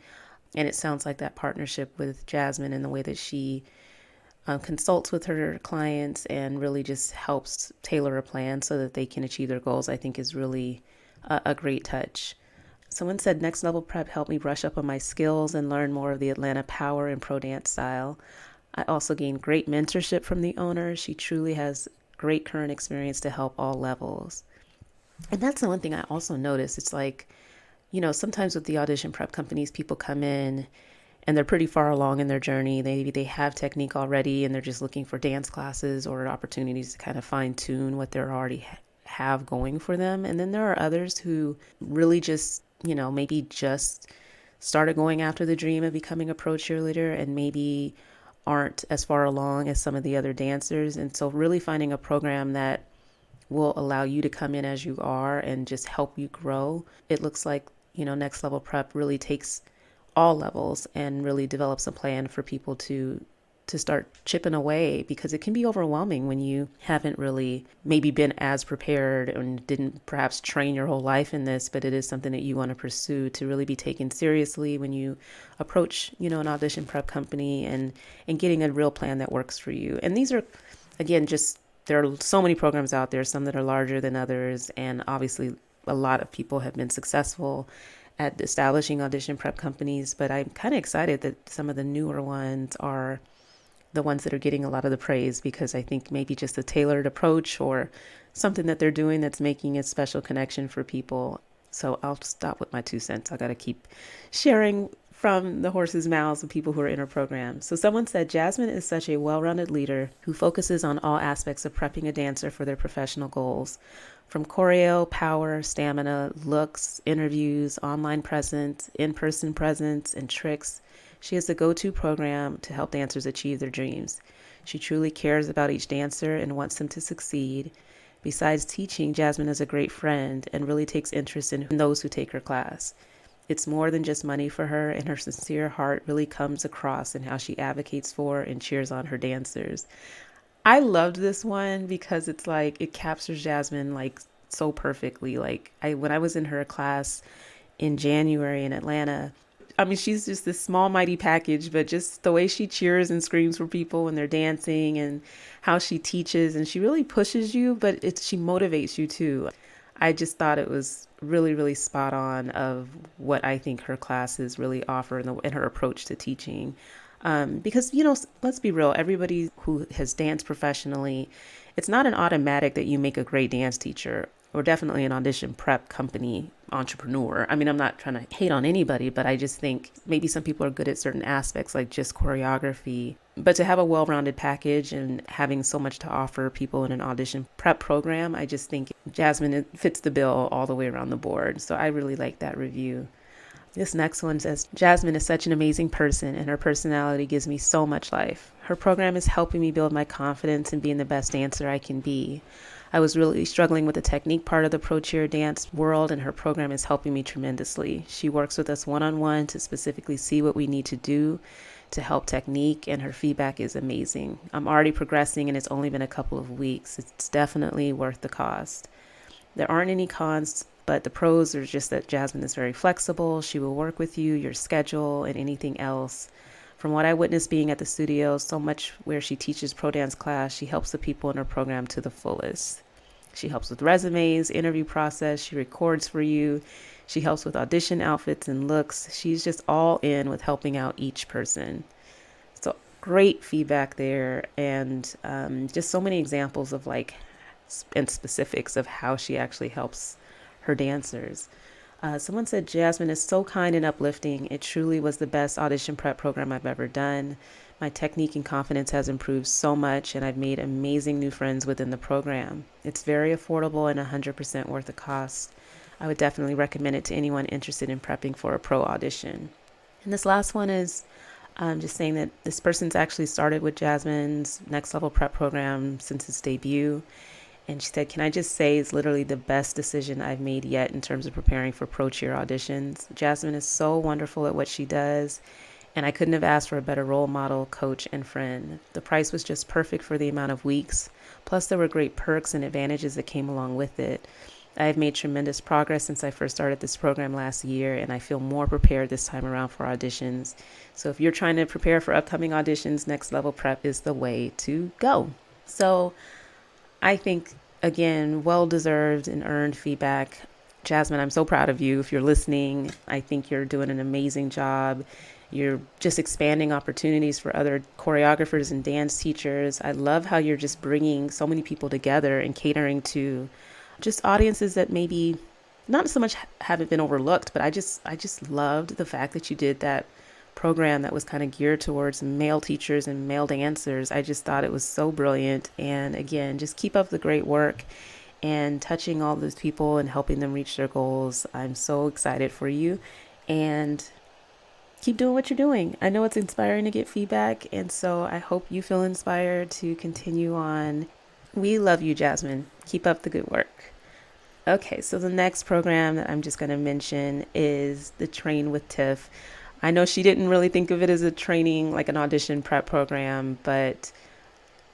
And it sounds like that partnership with Jasmine and the way that she consults with her clients and really just helps tailor a plan so that they can achieve their goals, I think is really a great touch. Someone said Next Level Prep helped me brush up on my skills and learn more of the Atlanta power and pro dance style. I also gained great mentorship from the owner. She truly has great current experience to help all levels. And that's the one thing I also noticed. It's like, sometimes with the audition prep companies, people come in and they're pretty far along in their journey. Maybe they have technique already and they're just looking for dance classes or opportunities to kind of fine tune what they already have going for them. And then there are others who really just, maybe just started going after the dream of becoming a pro cheerleader and maybe aren't as far along as some of the other dancers. And so really finding a program that will allow you to come in as you are and just help you grow. It looks like, Next Level Prep really takes all levels and really develops a plan for people to start chipping away, because it can be overwhelming when you haven't really maybe been as prepared and didn't perhaps train your whole life in this, but it is something that you want to pursue to really be taken seriously when you approach, an audition prep company and getting a real plan that works for you. And these are, again, just, there are so many programs out there, some that are larger than others. And obviously a lot of people have been successful at establishing audition prep companies, but I'm kind of excited that some of the newer ones are the ones that are getting a lot of the praise, because I think maybe just a tailored approach or something that they're doing that's making a special connection for people. So I'll stop with my 2 cents. I got to keep sharing from the horse's mouths of people who are in her program. So someone said, Jasmine is such a well-rounded leader who focuses on all aspects of prepping a dancer for their professional goals. From choreo, power, stamina, looks, interviews, online presence, in-person presence, and tricks, she is the go-to program to help dancers achieve their dreams. She truly cares about each dancer and wants them to succeed. Besides teaching, Jasmine is a great friend and really takes interest in those who take her class. It's more than just money for her, and her sincere heart really comes across in how she advocates for and cheers on her dancers. I loved this one because it's like it captures Jasmine like so perfectly. Like when I was in her class in January in Atlanta, I mean, she's just this small, mighty package, but just the way she cheers and screams for people when they're dancing and how she teaches, and she really pushes you, but she motivates you too. I just thought it was really, really spot on of what I think her classes really offer in her approach to teaching. Because, let's be real, everybody who has danced professionally, it's not an automatic that you make a great dance teacher. or definitely an audition prep company entrepreneur. I mean, I'm not trying to hate on anybody, but I just think maybe some people are good at certain aspects, like just choreography. But to have a well rounded package and having so much to offer people in an audition prep program, I just think Jasmine fits the bill all the way around the board. So I really like that review. This next one says, Jasmine is such an amazing person and her personality gives me so much life. Her program is helping me build my confidence and being the best dancer I can be. I was really struggling with the technique part of the pro cheer dance world, and her program is helping me tremendously. She works with us one-on-one to specifically see what we need to do to help technique, and her feedback is amazing. I'm already progressing and it's only been a couple of weeks. It's definitely worth the cost. There aren't any cons, but the pros are just that Jasmine is very flexible. She will work with you, your schedule, and anything else. From what I witnessed being at the studio, so much where she teaches pro dance class, she helps the people in her program to the fullest. She helps with resumes, interview process, she records for you, she helps with audition outfits and looks. She's just all in with helping out each person. So great feedback there, and just so many examples of and specifics of how she actually helps her dancers. Someone said, Jasmine is so kind and uplifting. It truly was the best audition prep program I've ever done. My technique and confidence has improved so much, and I've made amazing new friends within the program. It's very affordable and 100% worth the cost. I would definitely recommend it to anyone interested in prepping for a pro audition. And this last one is just saying that this person's actually started with Jasmine's Next Level Prep program since its debut. And she said, can I just say it's literally the best decision I've made yet in terms of preparing for pro cheer auditions. Jasmine is so wonderful at what she does, and I couldn't have asked for a better role model, coach, and friend. The price was just perfect for the amount of weeks. Plus, there were great perks and advantages that came along with it. I have made tremendous progress since I first started this program last year, and I feel more prepared this time around for auditions. So if you're trying to prepare for upcoming auditions, Next Level Prep is the way to go. So I think, again, well-deserved and earned feedback. Jasmine, I'm so proud of you. If you're listening, I think you're doing an amazing job. You're just expanding opportunities for other choreographers and dance teachers. I love how you're just bringing so many people together and catering to just audiences that maybe not so much haven't been overlooked, but I just loved the fact that you did that program that was kind of geared towards male teachers and male dancers. I just thought it was so brilliant. And again, just keep up the great work and touching all those people and helping them reach their goals. I'm so excited for you, and keep doing what you're doing. I know it's inspiring to get feedback, and so I hope you feel inspired to continue on. We love you, Jasmine. Keep up the good work. Okay, so the next program that I'm just going to mention is the Train with Tiff. I know she didn't really think of it as a training, like an audition prep program, but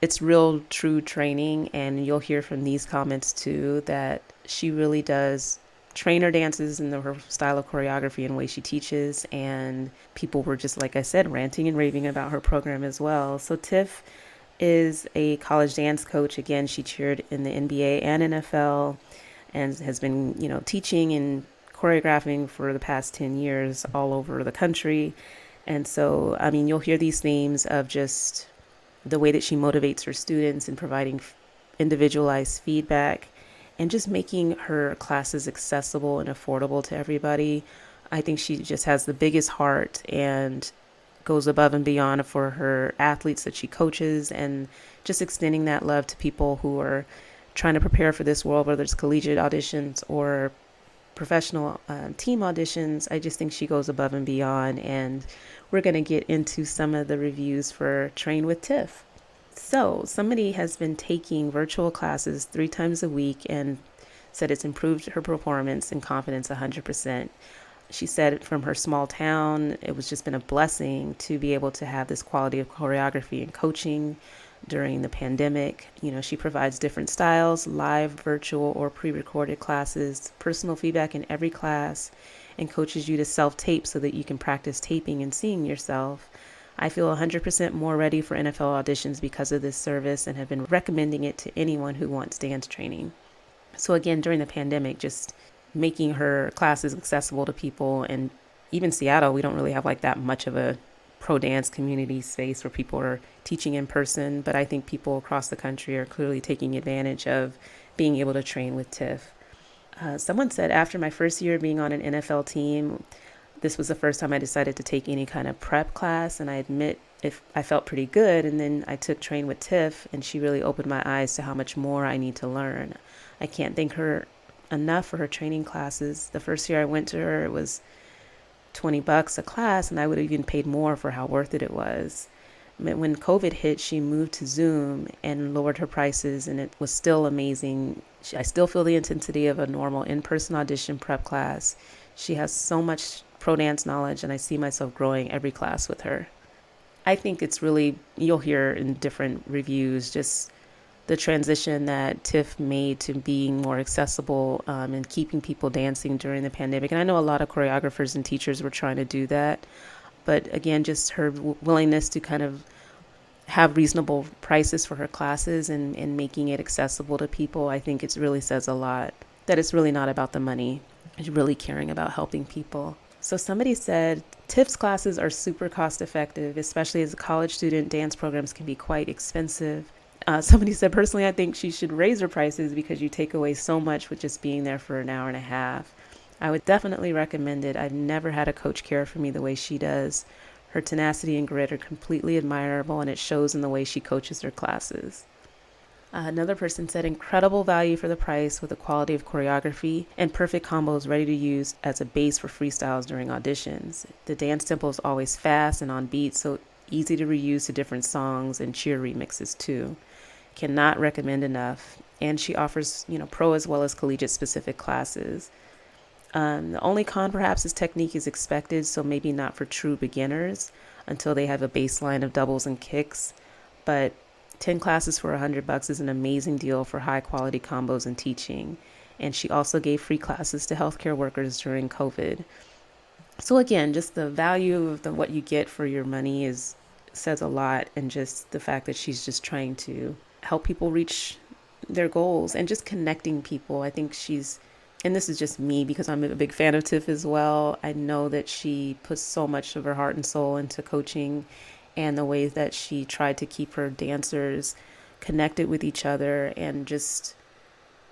it's real true training. And you'll hear from these comments too that she really does train her dances in her style of choreography and way she teaches. And people were just, like I said, ranting and raving about her program as well. So Tiff is a college dance coach. Again, she cheered in the NBA and NFL and has been, teaching and choreographing for the past 10 years all over the country. And so, I mean, you'll hear these themes of just the way that she motivates her students and providing individualized feedback and just making her classes accessible and affordable to everybody. I think she just has the biggest heart and goes above and beyond for her athletes that she coaches, and just extending that love to people who are trying to prepare for this world, whether it's collegiate auditions or professional team auditions. I just think she goes above and beyond, and we're going to get into some of the reviews for Train with Tiff. So somebody has been taking virtual classes 3 times a week and said it's improved her performance and confidence 100%. She said from her small town, it was just been a blessing to be able to have this quality of choreography and coaching during the pandemic. She provides different styles, live, virtual, or pre-recorded classes, personal feedback in every class, and coaches you to self-tape so that you can practice taping and seeing yourself. I feel 100% more ready for NFL auditions because of this service and have been recommending it to anyone who wants dance training. So again, during the pandemic, just making her classes accessible to people. And even Seattle, we don't really have like that much of a pro dance community space where people are teaching in person, but I think people across the country are clearly taking advantage of being able to train with Tiff. Someone said after my first year being on an NFL team, this was the first time I decided to take any kind of prep class, and I admit if I felt pretty good. And then I took Train with Tiff, and she really opened my eyes to how much more I need to learn. I can't thank her enough for her training classes. The first year I went to her, it was $20 a class, and I would have even paid more for how worth it was. When COVID hit, she moved to Zoom and lowered her prices, and it was still amazing. I still feel the intensity of a normal in-person audition prep class. She has so much pro dance knowledge, and I see myself growing every class with her. I think it's really, you'll hear in different reviews, just the transition that Tiff made to being more accessible and keeping people dancing during the pandemic. And I know a lot of choreographers and teachers were trying to do that. But again, just her willingness to kind of have reasonable prices for her classes and making it accessible to people, I think it really says a lot that it's really not about the money. It's really caring about helping people. So somebody said, Tiff's classes are super cost effective, especially as a college student. Dance programs can be quite expensive. Somebody said, personally, I think she should raise her prices because you take away so much with just being there for an hour and a half. I would definitely recommend it. I've never had a coach care for me the way she does. Her tenacity and grit are completely admirable, and it shows in the way she coaches her classes. Another person said, incredible value for the price with the quality of choreography and perfect combos ready to use as a base for freestyles during auditions. The dance tempo is always fast and on beat, so easy to reuse to different songs and cheer remixes too. Cannot recommend enough. And she offers, pro as well as collegiate specific classes. The only con perhaps is technique is expected, so maybe not for true beginners until they have a baseline of doubles and kicks. But 10 classes for $100 is an amazing deal for high quality combos and teaching. And she also gave free classes to healthcare workers during COVID. So again, just the value of what you get for your money says a lot, and just the fact that she's just trying to help people reach their goals and just connecting people. I think and this is just me because I'm a big fan of Tiff as well. I know that she puts so much of her heart and soul into coaching, and the ways that she tried to keep her dancers connected with each other and just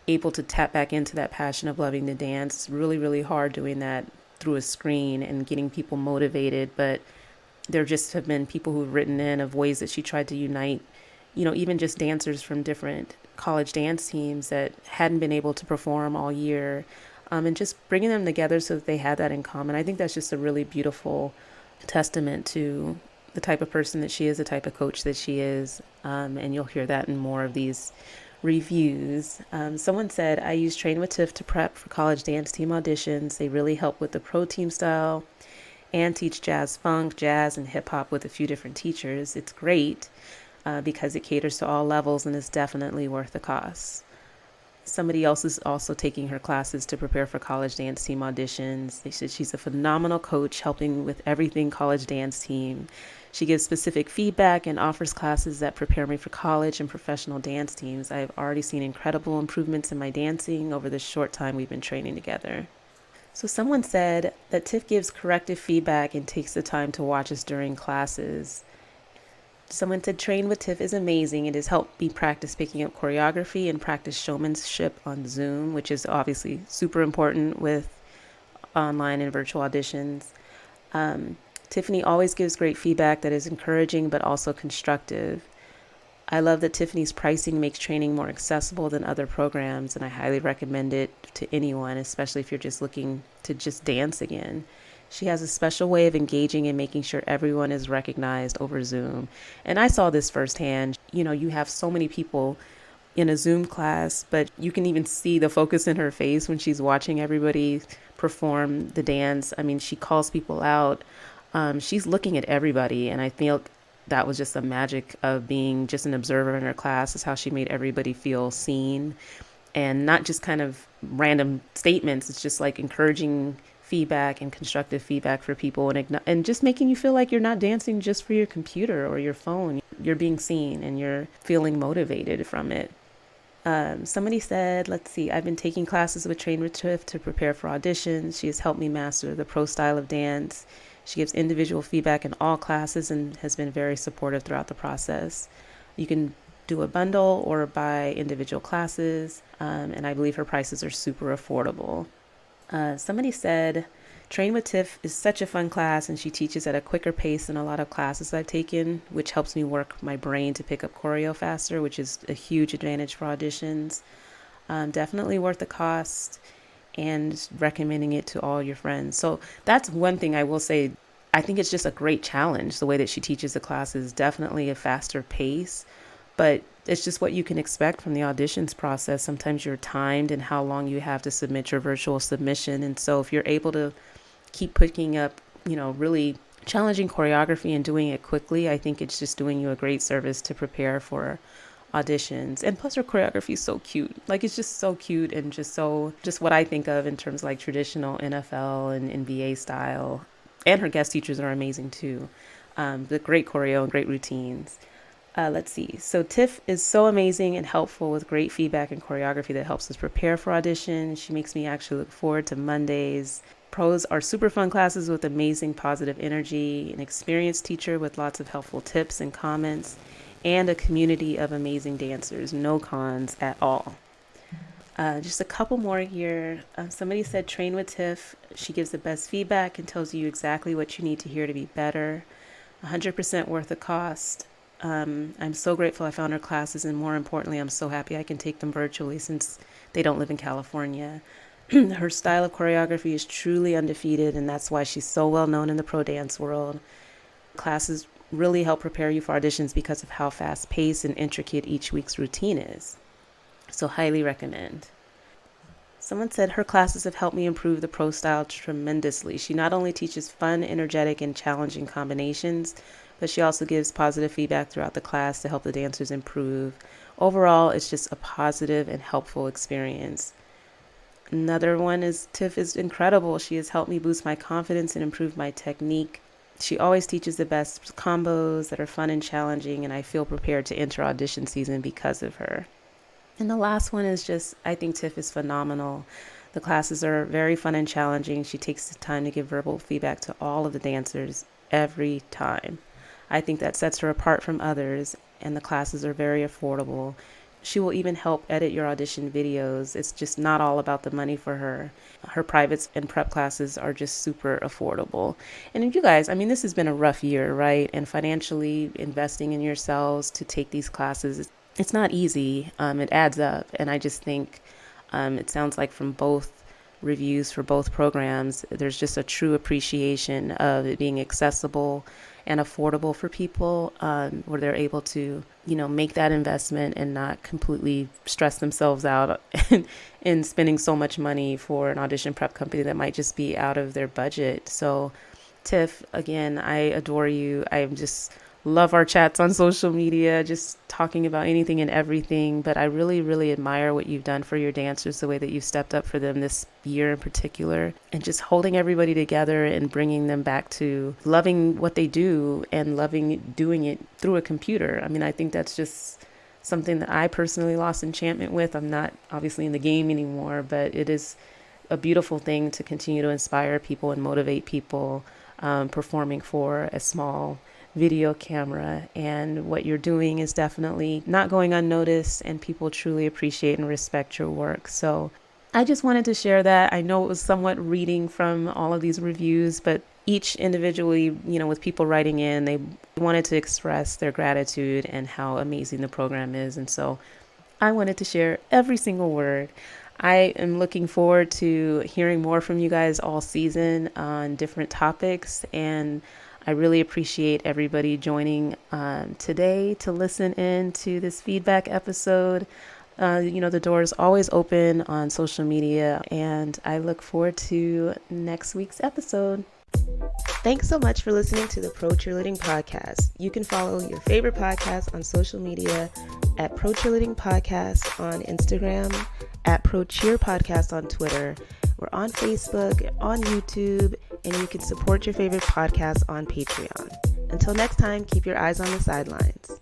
able to tap back into that passion of loving to dance. It's really, really hard doing that through a screen and getting people motivated. But there just have been people who've written in of ways that she tried to unite, even just dancers from different college dance teams that hadn't been able to perform all year, and just bringing them together so that they had that in common. I think that's just a really beautiful testament to the type of person that she is, the type of coach that she is, and you'll hear that in more of these reviews. Someone said, I use Train with Tiff to prep for college dance team auditions. They really help with the pro team style and teach jazz funk, jazz, and hip hop with a few different teachers. It's great. Because it caters to all levels and is definitely worth the cost. Somebody else is also taking her classes to prepare for college dance team auditions. They said she's a phenomenal coach helping with everything college dance team. She gives specific feedback and offers classes that prepare me for college and professional dance teams. I've already seen incredible improvements in my dancing over the short time we've been training together. So someone said that Tiff gives corrective feedback and takes the time to watch us during classes. Someone said Train with Tiff is amazing. It has helped me practice picking up choreography and practice showmanship on Zoom, which is obviously super important with online and virtual auditions. Tiffany always gives great feedback that is encouraging but also constructive. I love that Tiffany's pricing makes training more accessible than other programs, and I highly recommend it to anyone, especially if you're just looking to just dance again. She has a special way of engaging and making sure everyone is recognized over Zoom. And I saw this firsthand. You have so many people in a Zoom class, but you can even see the focus in her face when she's watching everybody perform the dance. I mean, she calls people out. She's looking at everybody. And I feel that was just the magic of being just an observer in her class, is how she made everybody feel seen and not just kind of random statements. It's just like encouraging feedback and constructive feedback for people, and just making you feel like you're not dancing just for your computer or your phone. You're being seen and you're feeling motivated from it. Somebody said, let's see, I've been taking classes with Train with Tiff to prepare for auditions. She has helped me master the pro style of dance. She gives individual feedback in all classes and has been very supportive throughout the process. You can do a bundle or buy individual classes. And I believe her prices are super affordable. Somebody said, Train with Tiff is such a fun class, and she teaches at a quicker pace than a lot of classes I've taken, which helps me work my brain to pick up choreo faster, which is a huge advantage for auditions. Definitely worth the cost, and recommending it to all your friends. So that's one thing I will say. I think it's just a great challenge. The way that she teaches the class is definitely a faster pace, but it's just what you can expect from the auditions process. Sometimes you're timed and how long you have to submit your virtual submission. And so if you're able to keep picking up, really challenging choreography and doing it quickly, I think it's just doing you a great service to prepare for auditions. And plus her choreography is so cute. Like, it's just so cute and just what I think of in terms of like traditional NFL and NBA style. And her guest teachers are amazing too. The great choreo and great routines. Let's see. So Tiff is so amazing and helpful with great feedback and choreography that helps us prepare for auditions. She makes me actually look forward to Mondays. Pros are super fun classes with amazing positive energy, an experienced teacher with lots of helpful tips and comments, and a community of amazing dancers. No cons at all. Just a couple more here. Somebody said, train with Tiff. She gives the best feedback and tells you exactly what you need to hear to be better. 100% worth the cost. I'm so grateful I found her classes, and more importantly, I'm so happy I can take them virtually since they don't live in California. Her style of choreography is truly undefeated, and that's why she's so well known in the pro dance world. Classes really help prepare you for auditions because of how fast-paced and intricate each week's routine is. So highly recommend. Someone said her classes have helped me improve the pro style tremendously. She not only teaches fun, energetic, and challenging combinations, but she also gives positive feedback throughout the class to help the dancers improve. Overall, it's just a positive and helpful experience. Another one is Tiff is incredible. She has helped me boost my confidence and improve my technique. She always teaches the best combos that are fun and challenging, and I feel prepared to enter audition season because of her. And the last one is just, I think Tiff is phenomenal. The classes are very fun and challenging. She takes the time to give verbal feedback to all of the dancers every time. I think that sets her apart from others, and the classes are very affordable. She will even help edit your audition videos. It's just not all about the money for her. Her privates and prep classes are just super affordable. And you guys, this has been a rough year, right? And financially investing in yourselves to take these classes, it's not easy. It adds up. And I just think it sounds like from both reviews for both programs, there's just a true appreciation of it being accessible and affordable for people, where they're able to, make that investment and not completely stress themselves out in spending so much money for an audition prep company that might just be out of their budget. So Tiff, again, I adore you. I just love our chats on social media, just talking about anything and everything. But I really, really admire what you've done for your dancers, the way that you've stepped up for them this year in particular, and just holding everybody together and bringing them back to loving what they do and loving doing it through a computer. I think that's just something that I personally lost enchantment with. I'm not obviously in the game anymore, but it is a beautiful thing to continue to inspire people and motivate people performing for a small video camera. And what you're doing is definitely not going unnoticed, and people truly appreciate and respect your work. So I just wanted to share that. I know it was somewhat reading from all of these reviews, but each individually, with people writing in, they wanted to express their gratitude and how amazing the program is. And so I wanted to share every single word. I am looking forward to hearing more from you guys all season on different topics, and I really appreciate everybody joining today to listen in to this feedback episode. The door is always open on social media, and I look forward to next week's episode. Thanks so much for listening to the Pro Cheerleading Podcast. You can follow your favorite podcast on social media at Pro Cheerleading Podcast on Instagram, at Pro Cheer Podcast on Twitter. We're on Facebook, on YouTube, and you can support your favorite podcast on Patreon. Until next time, keep your eyes on the sidelines.